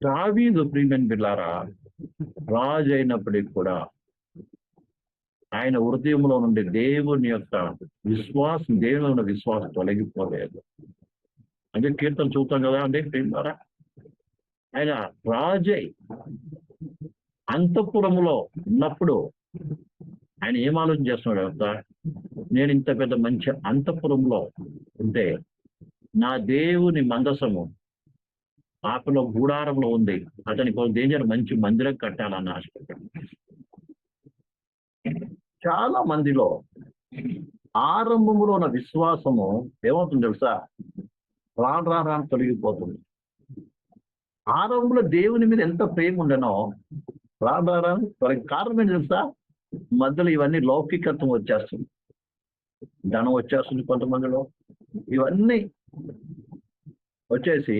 దావీదు ప్రియమైన బిడ్డలారా రాజు అయినప్పటికీ కూడా ఆయన హృదయంలో నుండి దేవుని యొక్క విశ్వాసం, దేవుని ఉన్న విశ్వాసం తొలగిపోలేదు. అంటే కీర్తన చూస్తాం కదా అండి ప్రియులారా, ఆయన రాజై అంతఃపురములో ఉన్నప్పుడు ఆయన ఏం ఆలోచన చేస్తున్నాడు కదా, నేను ఇంత పెద్ద మంచి అంతఃపురంలో ఉంటే నా దేవుని మందసము ఆకులో గూడారంలో ఉంది, అతనికి ఒక డేంజర్ మంచి మందిరం కట్టాలని ఆశపడ్డాడు. చాలా మందిలో ఆరంభంలో ఉన్న విశ్వాసము ఏమవుతుంది తెలుసా, రాను తొలగిపోతుంది. ఆరంభంలో దేవుని మీద ఎంత ప్రేమ ఉండనో రాను తొలగి కారణం ఏంటి తెలుసా, మధ్యలో ఇవన్నీ లౌకికత్వం వచ్చేస్తుంది, ధనం వచ్చేస్తుంది కొంతమందిలో, ఇవన్నీ వచ్చేసి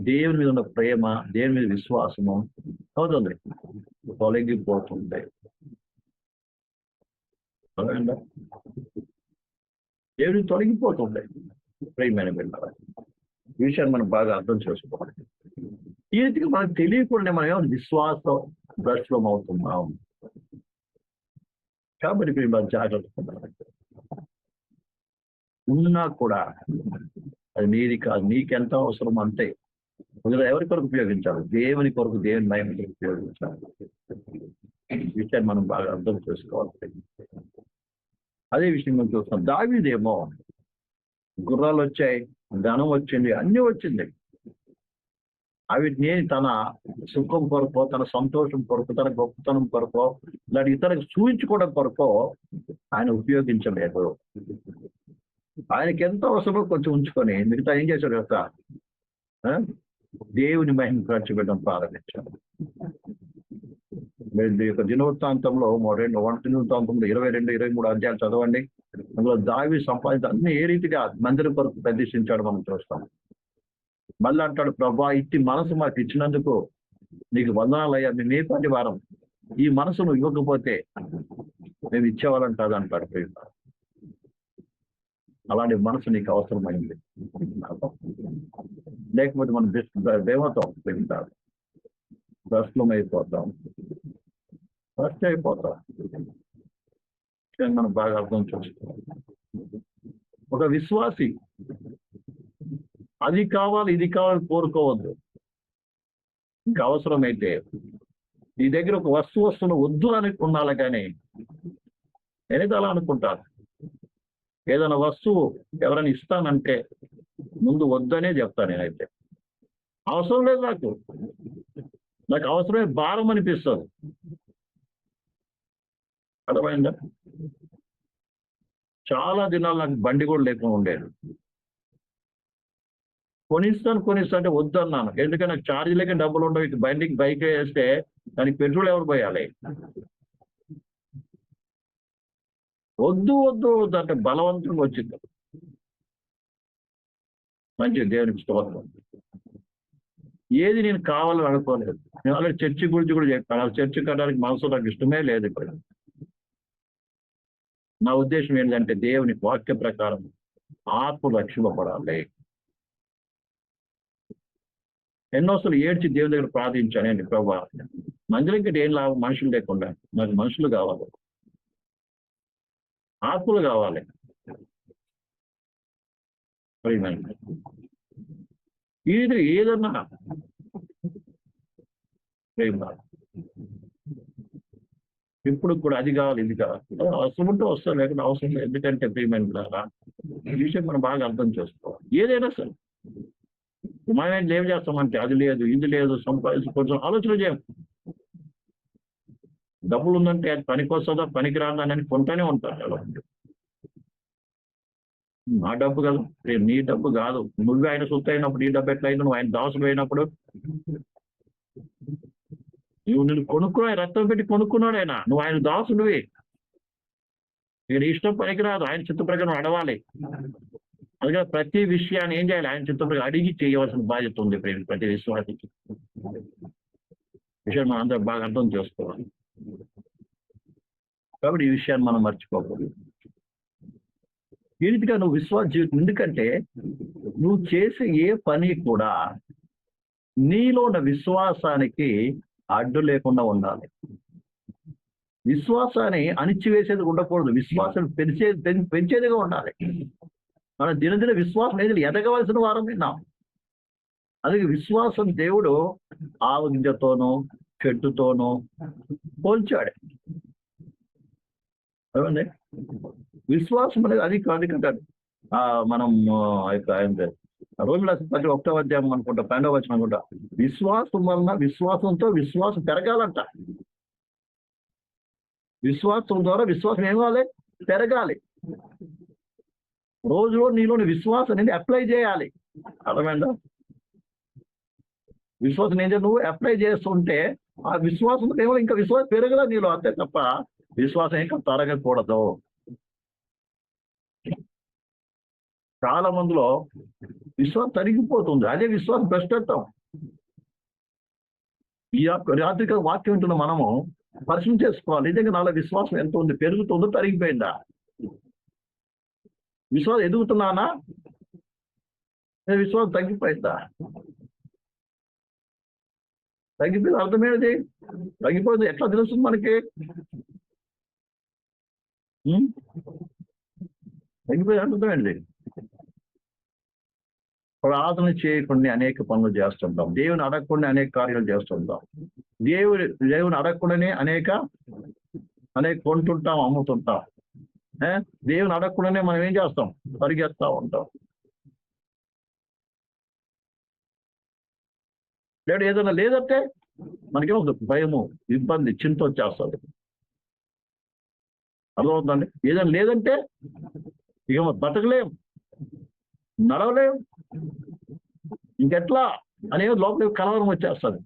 దేవుని మీద ఉన్న ప్రేమ, దేవుని మీద విశ్వాసము అవుతుంది తొలగిపోతుంది. దేవుని తొలగిపోతుంది. ప్రేమైన బిడ్డలారా, ఈ విషయాన్ని మనం బాగా అర్థం చేసుకోవాలి. ఈ రీతిగా మనకు తెలియకుండా మనం ఏమైనా విశ్వాసం భ్రష్లం అవుతున్నాం. కాబట్టి ప్రేమ జాగ్రత్త ఉన్నా కూడా అది నీది కాదు, నీకెంత అవసరం అంతే. ఎవరి కొరకు ఉపయోగించాలి, దేవుని కొరకు, దేవుని మహిమ కొరకు ఉపయోగించాలి. ఈ విషయాన్ని మనం బాగా అర్థం చేసుకోవాలి. అదే విషయం మనం చూస్తాం. దావీదేమో గుర్రాలు వచ్చాయి, ధనం వచ్చింది, అన్నీ వచ్చింది. అవిటిని తన సుఖం కొరకో, తన సంతోషం కొరకు, తన గొప్పతనం కొరకో, ఇలాంటి ఇతరులకు చూపించుకోవడం కొరకో ఆయన ఉపయోగించలేదు. ఆయనకి ఎంత అవసరమో కొంచెం ఉంచుకొని మిగతా ఏం చేశాడు కదా, దేవుని మహిమ ఖర్చు పెట్టడం ప్రారంభించాడు. మీరు యొక్క దినవృత్తాంతంలో 22-23 అధ్యాయాలు చదవండి. అందులో దావీదు సంపాదించిన అన్ని ఏ రీతిగా మందిరం కొరకు ప్రదర్శించాడు మనం చూస్తాం. మళ్ళీ అంటాడు, ప్రభా ఇట్టి మనసు మాకు ఇచ్చినందుకు నీకు వందనాలయ్యా, మేము ఏ పని వారం ఈ మనసును ఇవ్వకపోతే మేము ఇచ్చేవాళ్ళం కాదంటాడు. అలాంటి మనసు నీకు అవసరమైంది, లేకపోతే మనం దేవతం పెరుగుతాడు, భ్రష్లం అయిపోతాం, భ్రష్ట అయిపోతాం. మనం బాగా అర్థం చేసుకోవాలి. ఒక విశ్వాసి అది కావాలి ఇది కావాలి కోరుకోవద్దు. ఇంకా అవసరమైతే నీ దగ్గర ఒక వస్తువును వద్దు అని ఉండాలి, కానీ నేనైతే అలా అనుకుంటాను. ఏదైనా వస్తువు ఎవరైనా ఇస్తానంటే ముందు వద్దనే చెప్తాను. నేనైతే అవసరం లేదు, నాకు అవసరమే భారం అనిపిస్తుంది. అర్థమైందా? చాలా దినాలు నాకు బండి కూడా లేకుండా ఉండేది. కొనిస్తాను అంటే వద్దు అన్నాను. ఎందుకంటే నాకు ఛార్జ్ లేక డబ్బులు ఉండవు. బండికి బైక్ వేస్తే దానికి పెట్రోల్ ఎవరు పోయాలి? వద్దు అంటే బలవంతంగా వచ్చింది. మంచి దేవునికి స్తోత్రం. ఏది నేను కావాలని అనుకోలేదు. నేను ఆల్రెడీ చర్చి గురించి కూడా చెప్పాను. చర్చి కట్టడానికి మనసు నాకు ఇష్టమే లేదు. ఇప్పుడు నా ఉద్దేశం ఏంటంటే దేవుని వాక్య ప్రకారం ఆత్మ రక్షింపబడాలి. ఎన్నోసార్లు ఏడ్చి దేవుని దగ్గర ప్రార్థించానండి, ప్రభా మందిరంకి ఏం లాభం మనుషులు లేకుండా, నాకు మనుషులు కావాలి, ఆత్మలు కావాలి. ఇది ఏదన్నా ఇప్పుడు కూడా అది కావాలి ఇది కావాలి, అవసరం ఉంటే వస్తా, లేకుండా అవసరం లేదు. ఎందుకంటే ప్రియమైన ద్వారా ఈ విషయం మనం బాగా అర్థం చేసుకోవాలి. ఏదైనా సరే మనం ఏం చేస్తామంటే అది లేదు ఇది లేదు సంపాదించి కొంచెం ఆలోచన చేయం. డబ్బులు ఉందంటే అది పనికి వస్తుందా పనికి రాదా అని కొంటానే ఉంటారు. అలా నా డబ్బు కాదు, నీ డబ్బు కాదు. నువ్వు ఆయన సొత్తు అయినప్పుడు నీ డబ్బు ఎట్లయింది? నువ్వు ఆయన దాసుడు అయినప్పుడు నువ్వు నేను కొనుక్కున్నా, రక్తం పెట్టి కొనుక్కున్నాడు ఆయన. నువ్వు ఆయన దాసుడివి. నేను ఇష్టం పనికిరాదు, ఆయన చిత్త ప్రకారం నడవాలి. అందుకని ప్రతి విషయాన్ని ఏం చేయాలి? ఆయన చిత్తప్పుడు అడిగి చేయవలసిన బాధ్యత ఉంది ప్రతి విశ్వాసికి. విషయం మనం అందరం బాగా అర్థం చేసుకోవాలి. కాబట్టి ఈ విషయాన్ని మనం మర్చిపోకూడదు. ఈ రీతిగా నువ్వు విశ్వాస జీవితం, ఎందుకంటే నువ్వు చేసే ఏ పని కూడా నీలో ఉన్న విశ్వాసానికి అడ్డు లేకుండా ఉండాలి. విశ్వాసాన్ని అణిచివేసేది ఉండకూడదు. విశ్వాసం పెంచేదిగా ఉండాలి. మన దినదిన విశ్వాసం అనేది ఎదగవలసిన వారం విన్నాం. అందుకే విశ్వాసం దేవుడు ఆవు గింజతోనూ చెట్టుతోనూ పోల్చాడు. ఏమండి? విశ్వాసం అనేది అది కంటాడు. మనం రోమిల 11వ అధ్యాయం అనుకుంటా, 12వ వచనం అనుకుంటా, విశ్వాసం వలన విశ్వాసం పెరగాలంట. విశ్వాసం ద్వారా విశ్వాసం ఏం కావాలి? పెరగాలి. రోజు నీలోని విశ్వాసం అనేది అప్లై చేయాలి. అర్థమైందా? విశ్వాసం ఏంటంటే నువ్వు అప్లై చేస్తుంటే ఆ విశ్వాసం కేవలం ఇంకా విశ్వాసం పెరగల నీలో, అంతే తప్ప విశ్వాసం ఇంకా తరగకూడదు. చాలా మందిలో విశ్వాసం తరిగిపోతుంది. అదే విశ్వాసం భ్రష్టత్వం. ఈ రాత్రిక వాక్యం వింటున్న మనము పరిశీలన చేసుకోవాలి. నిజంగా నాలో విశ్వాసం ఎంత ఉంది? పెరుగుతుందో తరిగిపోయిందా? విశ్వాసం ఎదుగుతున్నానా? విశ్వాసం తగ్గిపోయిందా? తగ్గిపోయింది అర్థమేది? తగ్గిపోయింది ఎట్లా తెలుస్తుంది మనకి? తగ్గిపోయింది అర్థమేంటి? ప్రార్థన చేయకుండా అనేక పనులు చేస్తుంటాం. దేవుని అడగకుండా అనేక కార్యాలు చేస్తుంటాం. దేవుని అడగకుండానే అనేక కొంటుంటాం, అమ్ముతుంటాం. దేవుని అడగకుండానే మనం ఏం చేస్తాం? పరిగెత్తా ఉంటాం. లేడు ఏదైనా లేదంటే మనకేమో భయము, ఇబ్బంది, చింత వచ్చేస్తుంది. అర్థమవుతుందండి? ఏదైనా లేదంటే ఇక బతకలేం, నడవలేం, ఇంకెట్లా అనేది లోపల కలవరం వచ్చేస్తుంది.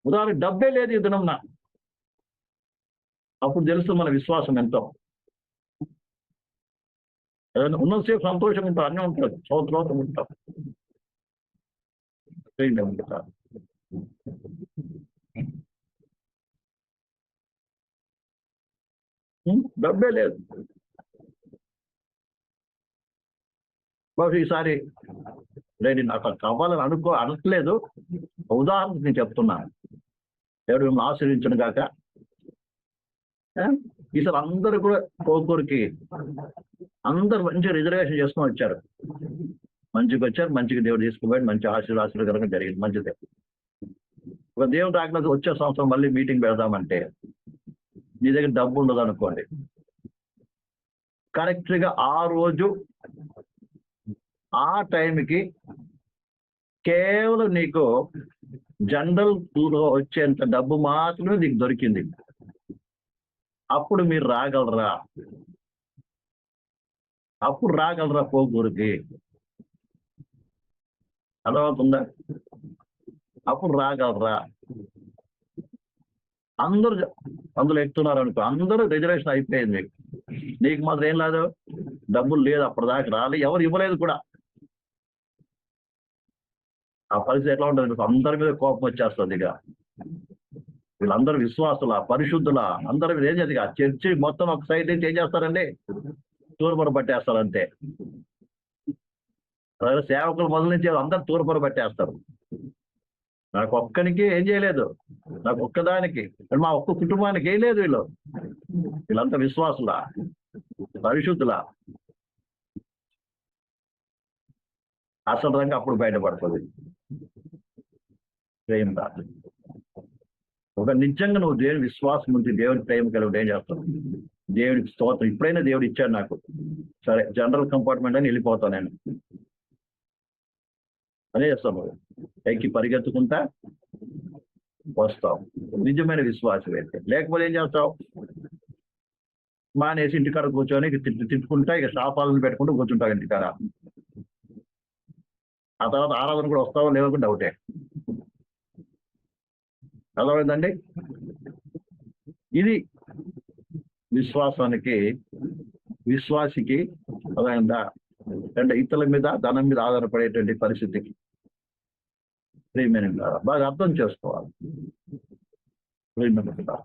ఉదాహరణ డబ్బే లేదు ఈ దినం, అప్పుడు తెలుస్తుంది మన విశ్వాసం ఎంతో. ఏదైనా ఉన్నంతసేపు సంతోషంగా ఉంటాం, అన్నీ ఉంటుంది, సంవత్సరం ఉంటాం. డబ్బే లేదు. బహుశా ఈసారి లేదు, నాకు కావాలని అనట్లేదు, ఉదాహరణకు నేను చెప్తున్నాను. దేవుడు మిమ్మల్ని ఆశీర్వదించను గాక. ఈసారి అందరూ కూడా కోకూరికి అందరు మంచిగా రిజర్వేషన్ చేసుకొని వచ్చారు. మంచిగా వచ్చారు, మంచిగా దేవుడు తీసుకుపోయాడు, మంచి ఆశీర్వాదకరంగా జరిగింది, మంచిదే. ఒక దేవుడు ఆజ్ఞకు వచ్చే సంవత్సరం మళ్ళీ మీటింగ్ పెడదామంటే నీ దగ్గర డబ్బు ఉండదు అనుకోండి. కరెక్ట్గా ఆ రోజు ఆ టైంకి కేవలం నీకు జనరల్ వచ్చేంత డబ్బు మాత్రమే నీకు దొరికింది. అప్పుడు మీరు రాగలరా? అప్పుడు రాగలరా పోకూరికి? అర్థమవుతుందా? అప్పుడు రాగలరా? అందరూ అందులో ఎక్కుతున్నారు అనుకో, అందరూ రిజర్వేషన్ అయిపోయింది. నీకు మాత్రం ఏం లేదు, డబ్బులు లేదు, అప్పుడు దాకా రాలి, ఎవరు ఇవ్వలేదు కూడా. ఆ పరిస్థితి ఎట్లా ఉంటుంది? అందరి మీద కోపం వచ్చేస్తుంది. ఇక వీళ్ళందరూ విశ్వాసుల, పరిశుద్ధుల, అందరి మీద ఏం చేసి చర్చి మొత్తం ఒక సైడ్ నుంచి ఏం చేస్తారండి? తూర్పుర పట్టేస్తారు అంతే. సేవకులు మొదలు నుంచి అందరు తూర్పుర పట్టేస్తారు. నాకు ఒక్కనికి ఏం చేయలేదు, నాకు ఒక్కదానికి, మా ఒక్క కుటుంబానికి ఏం లేదు. వీళ్ళంతా విశ్వాసుల, పరిశుద్ధుల. అసలు రంగు అప్పుడు బయటపడుతుంది. ప్రేమ రాదు. ఒక నిజంగా నువ్వు దేవుని విశ్వాసం ఉంటే, దేవుని ప్రేమ కలిగి ఏం చేస్తావు? దేవుడికి స్తోత్రం, ఇప్పుడైనా దేవుడు ఇచ్చాడు నాకు, సరే జనరల్ కంపార్ట్మెంట్ అని వెళ్ళిపోతాను నేను, అదే చేస్తాం. పైకి పరిగెత్తుకుంటా వస్తావు, నిజమైన విశ్వాసం అయితే. లేకపోతే ఏం చేస్తావు? మానేసి ఇంటికాడ కూర్చొని తిట్టుకుంటా, ఇక శాపాలను పెట్టుకుంటూ కూర్చుంటావు ఇంటికాడ. ఆ తర్వాత ఆరాధన కూడా వస్తావో లేవో డౌటే. అర్థమైందండి? ఇది విశ్వాసానికి విశ్వాసికి అంటే ఇతరుల మీద ధనం మీద ఆధారపడేటువంటి పరిస్థితికి ప్రియమైన బాగా అర్థం చేసుకోవాలి. ప్రియమైన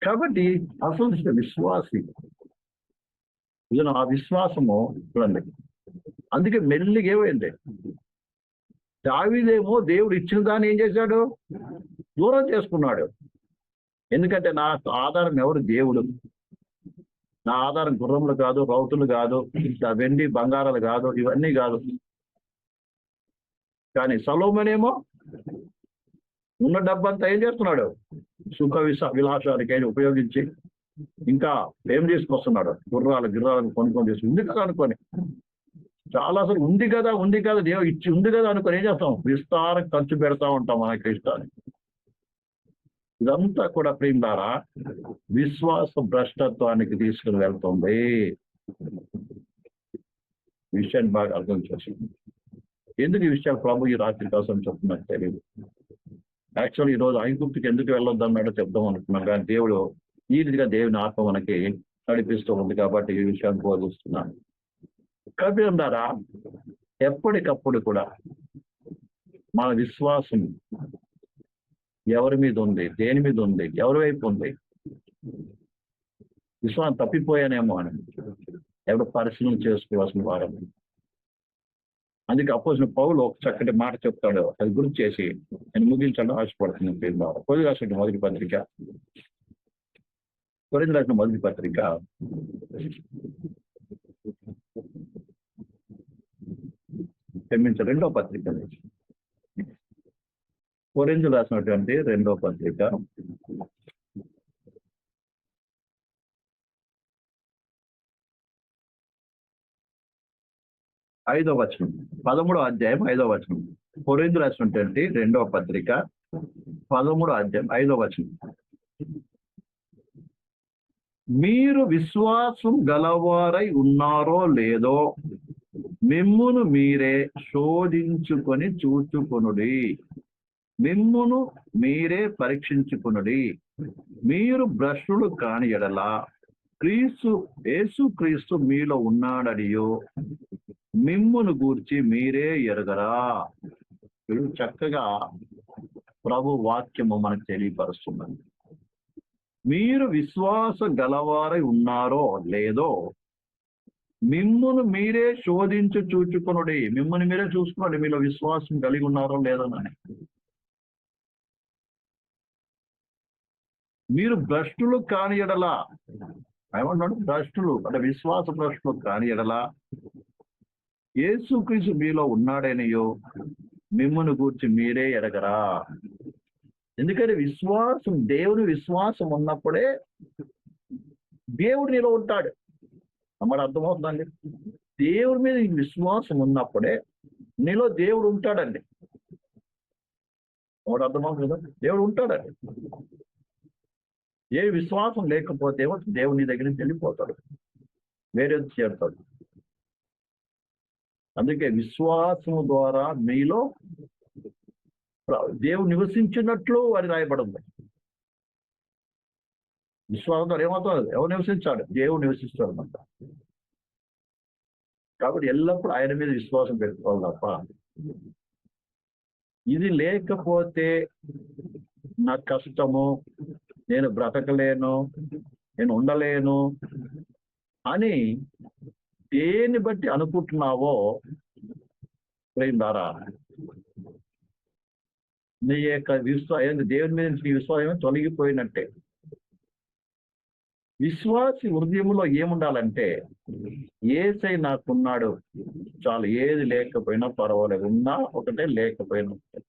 కాబట్టి అసలు విశ్వాసి ఆ విశ్వాసము చూడండి, అందుకే మెల్లిగా ఏమైంది, దావీదేమో దేవుడు ఇచ్చిన దాన్ని ఏం చేశాడు, దూరం చేసుకున్నాడు. ఎందుకంటే నా ఆధారం ఎవరు? దేవుడు. నా ఆధారం గుర్రములు కాదు, రౌతులు కాదు, వెండి బంగారాలు కాదు, ఇవన్నీ కాదు. కానీ సొలొమోనేమో ఉన్న డబ్బంతా ఏం చేస్తున్నాడు, సుఖ విలాసానికైనా ఉపయోగించి ఇంకా ఏం తీసుకొస్తున్నాడు, గిర్రాలను కొనుక్కొని చేసి ఉంది కదా అనుకొని, చాలా అసలు ఉంది కదా దేవుడు ఇచ్చి ఉంది కదా అనుకొని ఏం చేస్తాం, విస్తారం ఖర్చు పెడతా ఉంటాం మనకి ఇష్టాన్ని. ఇదంతా కూడా ప్రియులారా విశ్వాస భ్రష్టత్వానికి తీసుకుని వెళ్తుంది. విషయాన్ని బాగా అర్థం చేసింది. ఎందుకు ఈ విషయాలు ప్రభు ఈ రాత్రి కోసం చెప్తున్నట్టు తెలియదు. యాక్చువల్లీ ఈరోజు ఐగుప్తుకి ఎందుకు వెళ్ళొద్దు అన్నాడో చెప్దాం అనుకున్నాం, కానీ దేవుడు ఈ రీతిగా దేవుని ఆత్మ మనకి నడిపిస్తూ ఉంది కాబట్టి ఈ విషయాన్ని బోధిస్తున్నాను. కవిందారా ఎప్పటికప్పుడు కూడా మన విశ్వాసం ఎవరి మీద ఉంది, దేని మీద ఉంది, ఎవరి వైపు ఉంది, విశ్వాసం తప్పిపోయానేమో అని ఎవరు పరిశీలన చేసుకోవాల్సిన వారని. అందుకే అపోజిట్ పౌలు ఒక చక్కటి మాట చెప్తాడు, అది గుర్తు చేసి నేను ముగించాలని ఆశపడుతున్నాను. కొరింథీ రాసిన మొదటి పత్రిక రెండో పత్రిక, కొరింథీయులకు రాసినటువంటి రెండో పత్రిక 5వ వచనం, 13వ అధ్యాయం 5వ వచనం. కొరింథీయులకు రాసినటువంటి రెండవ పత్రిక 13వ అధ్యాయం 5వ వచనం. మీరు విశ్వాసం గలవారై ఉన్నారో లేదో మిమ్మును మీరే శోధించుకొని చూచుకొనుడి, మిమ్మును మీరే పరీక్షించుకొనుడి. మీరు భ్రష్టులు కాని ఎడల యేసుక్రీస్తు మీలో ఉన్నాడనియో మిమ్మును గూర్చి మీరే ఎరగరా. చక్కగా ప్రభు వాక్యము మనకు తెలియపరుస్తున్నది. మీరు విశ్వాసం గలవారై ఉన్నారో లేదో మిమ్మును మీరే శోధించి చూచుకొనుడి. మిమ్మల్ని మీరే చూసుకోండి, మీలో విశ్వాసం కలిగి ఉన్నారో లేదోనని. మీరు భ్రష్టులు కాని ఎడల, ఏమన్నాడు, భ్రష్టులు అంటే విశ్వాస భ్రష్టులు కాని ఎడల యేసుక్రీస్తు మీలో ఉన్నాడనియో మిమ్మును గూర్చి మీరే ఎరగరా. ఎందుకంటే విశ్వాసం, దేవుని విశ్వాసం ఉన్నప్పుడే దేవుడు నీలో ఉంటాడు. అమ్మడు అర్థమవుతుందండి. దేవుడి మీద విశ్వాసం ఉన్నప్పుడే నీలో దేవుడు ఉంటాడండి. అమ్మడు అర్థమవుతుంది కదా, దేవుడు ఉంటాడండి. ఏ విశ్వాసం లేకపోతే దేవుని దగ్గర నుంచి వెళ్ళిపోతాడు, వేరేది చేరుతాడు. అందుకే విశ్వాసము ద్వారా మీలో దేవుడు నివసించినట్లు అని రాయబడింది. విశ్వాసం ద్వారా ఏమవుతుంది, ఎవరు నివసించాడు, దేవుడు నివసిస్తాడు అన్నమాట. కాబట్టి ఎల్లప్పుడూ ఆయన మీద విశ్వాసం పెట్టుకోవాలి తప్ప ఇది లేకపోతే నా కష్టము, నేను బ్రతకలేను, నేను ఉండలేను అని దేన్ని బట్టి అనుకుంటున్నావో ద్వారా నీ యొక్క దేవుని మీద నీ విశ్వాసం తొలగిపోయినట్టే. విశ్వాసి హృదయంలో ఏముండాలంటే యేసై నాకున్నాడు చాలు, ఏది లేకపోయినా పర్వాలేదు, ఉన్నా ఒకటే లేకపోయినా ఒకటే.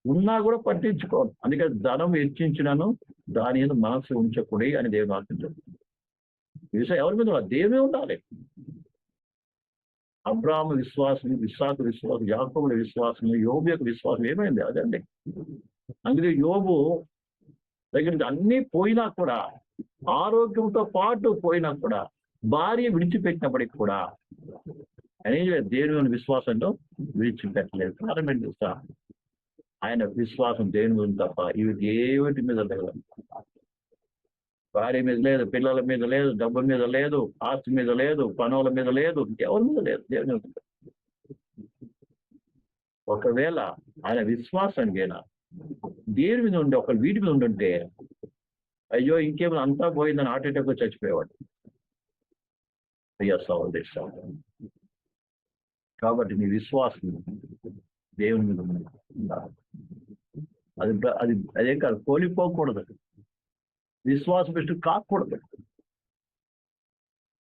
ఉన్నా కూడా పట్టించుకోను. అందుకని ధనం హెచ్చించినను దాని మీద మనసు ఉంచకూడి అని దేవుడు ఆశించాడు. విషయం ఎవరి మీద దేవుడే ఉండాలి. అబ్రాహాము విశ్వాసం, ఇస్సాకు విశ్వాసం, యాకోబుల విశ్వాసం, యోబు యొక్క విశ్వాసం ఏమైంది అదండి. అందుకే యోబు దగ్గర అన్నీ పోయినా కూడా, ఆరోగ్యంతో పాటు పోయినా కూడా, భార్య విడిచిపెట్టినప్పటికి కూడా ఆయన దేవుని విశ్వాసంతో విడిచిపెట్టలేదు. కారణం ఏంటి తెలుసా? ఆయన విశ్వాసం దేవుని మీద తప్ప ఇవి దేవుటి మీద లేదు. భార్య మీద లేదు, పిల్లల మీద లేదు, డబ్బు మీద లేదు, ఆస్తి మీద లేదు, పనుల మీద లేదు, ఎవరి మీద లేదు, దేవుని మీద. ఒకవేళ ఆయన విశ్వాసం గేనా దేని మీద ఉండి ఒక వీటి మీద ఉండుంటే అయ్యో ఇంకేమైనా అంతా పోయిందని హార్ట్ అటాక్ వచ్చి చచ్చిపోయేవాడు. కాబట్టి నీ విశ్వాసం దేవుని మీద ఉండాలి. అది అది అదేం కాదు, కోల్పోకూడదు, విశ్వాస భ్రష్టు కాకూడదు.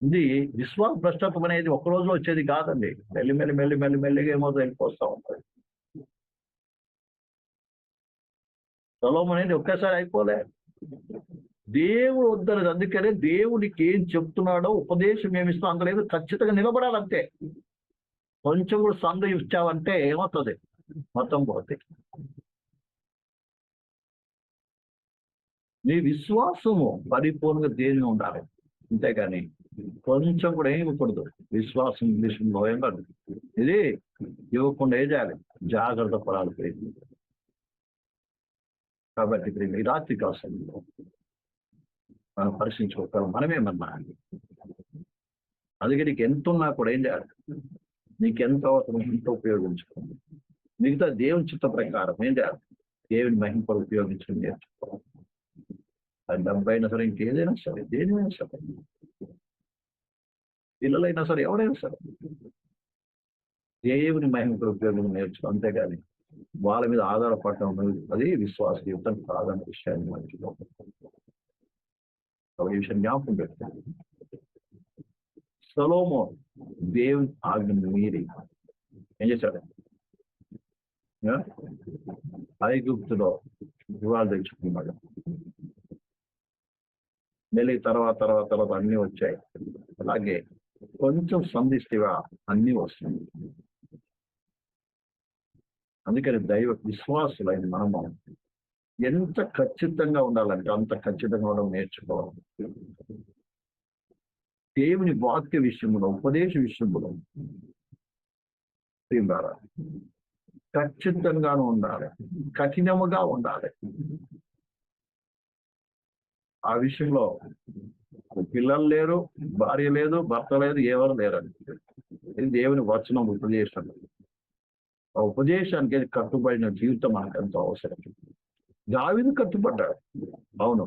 ఇది విశ్వాస భ్రష్టత్వం అనేది ఒక రోజులో వచ్చేది కాదండి. మెల్లిగా ఏమవుతుంది, వెళ్ళిపోస్తూ ఉంటుంది. సొలొమోను అనేది ఒకేసారి అయిపోలే. దేవుడు వద్దనేది. అందుకనే దేవుడికి ఏం చెప్తున్నాడో ఉపదేశం ఏమిస్తా అంత లేదు, ఖచ్చితంగా నిలబడాలంతే. కొంచెం కూడా సందు ఇచ్చావంటే ఏమవుతుంది, మొత్తం పోతే. నీ విశ్వాసము పరిపూర్ణంగా దేని ఉండాలి, అంతేగాని కొంచెం కూడా ఏమి ఇవ్వకూడదు. విశ్వాసం విషయంలో ఏం కాదు, ఇది ఇవ్వకుండా ఏం చేయాలి, జాగ్రత్త పడాలి ప్రేమ. కాబట్టి ప్రేమ ఈ రాత్రి కాలంలో మనం పరిశీలించుకోగలం, మనమేమన్నా. అందుకే నీకు ఎంత ఉన్నా కూడా ఏం చేయాలి, నీకు ఎంత అవసరం ఎంత ఉపయోగించుకోండి. మిగతా దేవుని చిత్త ప్రకారం ఏం చేయాలి, దేవుని మహిమ ఉపయోగించుకుని నేర్చుకోవాలి. అది డబ్బు అయినా సరే, ఇంకేదైనా సరే, దేనివైనా సరే, పిల్లలైనా సరే, ఎవరైనా సరే దేవుని మహిమ ఉపయోగం నేర్చుకో. అంతేగాని వాళ్ళ మీద ఆధారపడటం అది విశ్వాస జీవితం కాదన్న విషయాన్ని మధ్యలో ఈ విషయం జ్ఞాపకం పెట్టాలి. సొలొమోను దేవుని ఆజ్ఞను మీరి ఏం చేశాడు, ఐగుప్తులో వివాదాలు తెచ్చుకున్నాడు. మళ్ళీ తర్వాత అన్నీ వచ్చాయి. అలాగే కొంచెం సంధిస్తేవా అన్నీ వస్తుంది. అందుకని దైవ విశ్వాసులైన మనము ఎంత ఖచ్చితంగా ఉండాలంటే అంత ఖచ్చితంగా ఉండడం నేర్చుకోవాలి. దేవుని వాక్య విషయంలో, ఉపదేశ విషయంలో ఖచ్చితంగాను ఉండాలి, కఠినముగా ఉండాలి. ఆ విషయంలో పిల్లలు లేరు, భార్య లేదు, భర్త లేదు, ఎవరు లేరండి. ఇది దేవుని వచనం, ఉపదేశం. ఆ ఉపదేశానికి కట్టుబడిన జీవితం మనకు ఎంతో అవసరం. దావీదు కట్టుబడ్డాడు. అవును,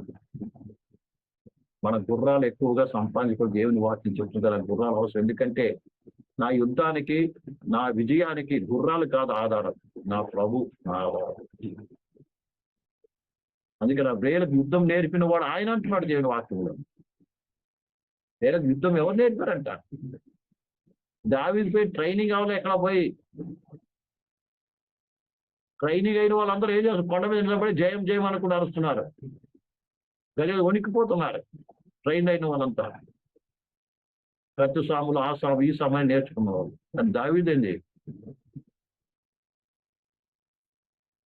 మన గుర్రాలు ఎక్కువగా సంపాదించుకొని దేవుని వాక్యం చెప్తుంటారు. గుర్రాలు అవసరం, ఎందుకంటే నా యుద్ధానికి, నా విజయానికి గుర్రాలు కాదు ఆధారం, నా ప్రభు నా ఆధారం. అందుకే నా వేలకు యుద్ధం నేర్పిన వాడు ఆయన అంటున్నాడు దేవుని వాక్యంలో. వేలకు యుద్ధం ఎవరు నేర్పారంట? దావీదు పోయి ట్రైనింగ్ కావాలి, ఎక్కడ పోయి ట్రైనింగ్ అయిన వాళ్ళందరూ ఏం చేస్తారు, కొండ మీద నిలబడి జయం జయం అనుకుని అరుస్తున్నారు, గలిలో వణికిపోతున్నారు. ట్రైన్ అయిన వాళ్ళంతా ప్రతి సాములు, ఆ సాము, ఈ సమయం నేర్చుకున్నవాళ్ళు. దావీదేంది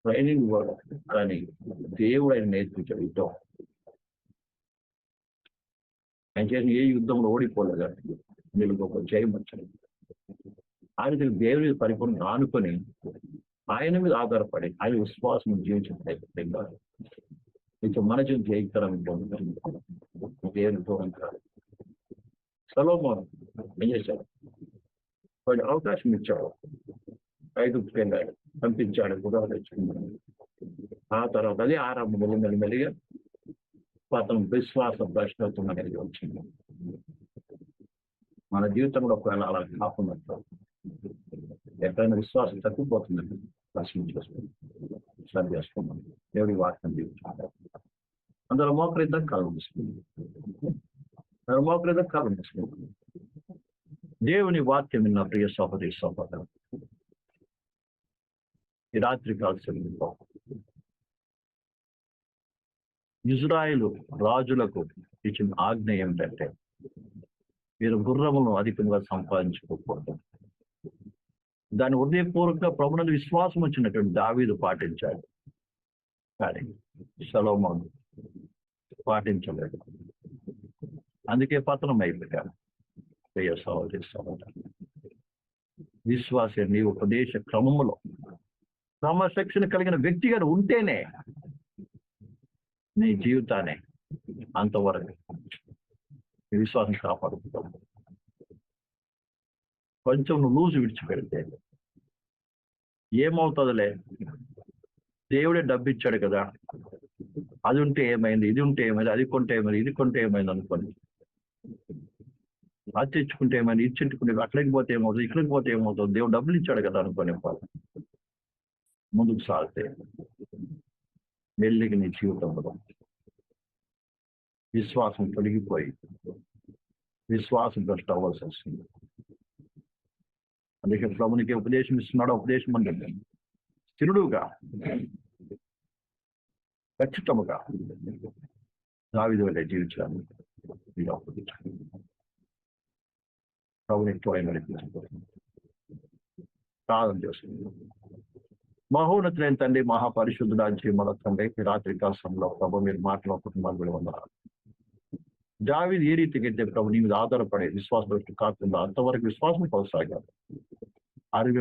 ట్రైనింగ్ కూడా, కానీ దేవుడు ఆయన నేర్పించాడు యుద్ధం. ఆయన చేసిన ఏ యుద్ధంలో ఓడిపోలేదు, వీళ్ళు గొప్ప జయం వచ్చాడు. ఆయన దేవుని పరిపూర్ణ ఆనుకొని ఆయన మీద ఆధారపడి ఆయన విశ్వాసం జీవించడం ఇంక మన జీవితం జయించడం దేవుని దూరం కాదు. సొలొమోను ఏం చేశాడు, వాడు అవకాశం ఇచ్చాడు, ఐగుప్తుకి వెళ్ళాడు, పంపించాడు, గుర్రాలు తెచ్చుకున్నాడు. ఆ తర్వాత అదే ఆరంభం మెల్లిగా అతను విశ్వాస భ్రష్టత్వం అనేది వచ్చింది. మన జీవితంలో ఒకవేళ అలా కాకుండా ఎక్కడైనా విశ్వాసం తగ్గిపోతుందండి, ప్రశ్న చేసుకున్నాం. దేవుడి వాక్యం జీవించాలి. అందులో మోకరిద్దాం, కాలం తీసుకుంది, మోకరిద్దాం, కాలం తీసుకుంది. దేవుని వాక్యం విన్న ప్రియ సహోదరి సహోదరు, ఈ రాత్రి కాల్సిన ఇజ్రాయేలు రాజులకు ఇచ్చిన ఆజ్ఞ ఏమిటంటే, మీరు గుర్రములను అధికంగా సంపాదించుకోకూడదు. దాని హృదయపూర్వక ప్రభునందు విశ్వాసం వచ్చినటువంటి దావీదు పాటించాడు, కానీ సొలొమోను పాటించలేదు. అందుకే పతనం అయిపోయాడు. ప్రియ సహోదరి సహోదరు, విశ్వాస నీ ఉపదేశ క్రమములో క్రమశిక్షణ కలిగిన వ్యక్తిగా ఉంటేనే నీ జీవితాన్ని అంతవరకు నీ విశ్వాసం కాపాడుకుంటాం. కొంచెం నువ్వు లూజు విడిచిపెడితే ఏమవుతుందిలే, దేవుడే డబ్బు ఇచ్చాడు కదా, అది ఉంటే ఏమైంది, ఇది ఉంటే ఏమైంది, అది కొంటే ఏమైంది, ఇది కొంటే ఏమైంది అనుకోని, అది తెచ్చుకుంటే ఏమైంది, ఇది చెట్టుకుంటే అక్కడికి పోతే ఏమవుతుంది, ఇక్కడికి పోతే ఏమవుతుంది, దేవుడు డబ్బులు ఇచ్చాడు కదా అనుకోని ముందుకు సాగితే మెల్లిగా నీ జీవితంలో విశ్వాసం తొలగిపోయి విశ్వాసం భ్రష్టు అవ్వాల్సి వస్తుంది. అందుకే ప్రభునికి ఉపదేశం ఇస్తున్నాడు. ఉపదేశం అంటే స్థిరుడుగా, ఖచ్చితముగా దావీదు వలె జీవించాలని ప్రభుని ఎక్కువైన ప్రార్థన చేస్తుంది. మహోన్నతులైన తండ్రి, మహాపరిశుద్ధుడా, జీవముల తండ్రి, ఈ రాత్రి కాలంలో ప్రభు మీరు మాటలో కుటుంబాలు కూడా ఉన్నారు. దావీదు ఏ రీతికి అయితే ప్రభు నీ మీద ఆధారపడే విశ్వాసం కాకుండా అంతవరకు విశ్వాసం కొనసాగారు.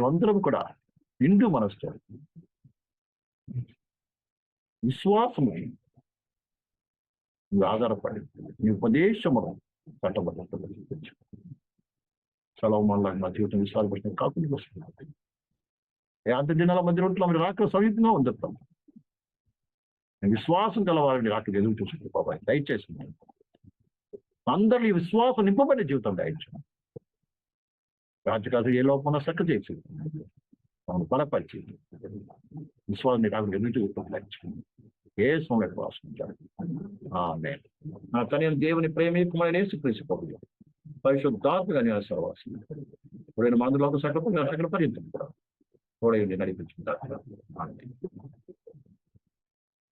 అందరం కూడా నిండు మనసు విశ్వాసము నువ్వు ఆధారపడి నీ ఉపదేశమును కట్టబడ్డ సెలవు మళ్ళా నా జీవితం విశ్వాసపడిన కాకుండా వస్తుంది. అంత దినాల మధ్య రోజుల్లో మీరు రాక సమీపంగా ఉంచుతాం. విశ్వాసం గలవారిని రాక ఎదురు చూస్తుంది బాబాయ్. దయచేసి అందరి విశ్వాసం నింపబడే జీవితం దయచేసి రాజకాదు ఏ లోపల సక్క చేసి మనం బలపరిచి విశ్వాసాన్ని రాకుండా ఎదురు చూస్తాం దయచేసి ఏ సమయంలో వాసించాడు. నా తన దేవుని ప్రేమికుమైన యేసుక్రీస్తు పరిశుద్ధాత్మగా నేను సర్వాసం ఇప్పుడు మందులో సకల పర్యంతం కూడా తోడైంది నడిపించుకుంటారు.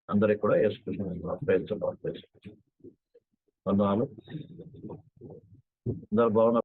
అందరికి కూడా యేసుక్రీస్తు వందనాలు. అందరు భవన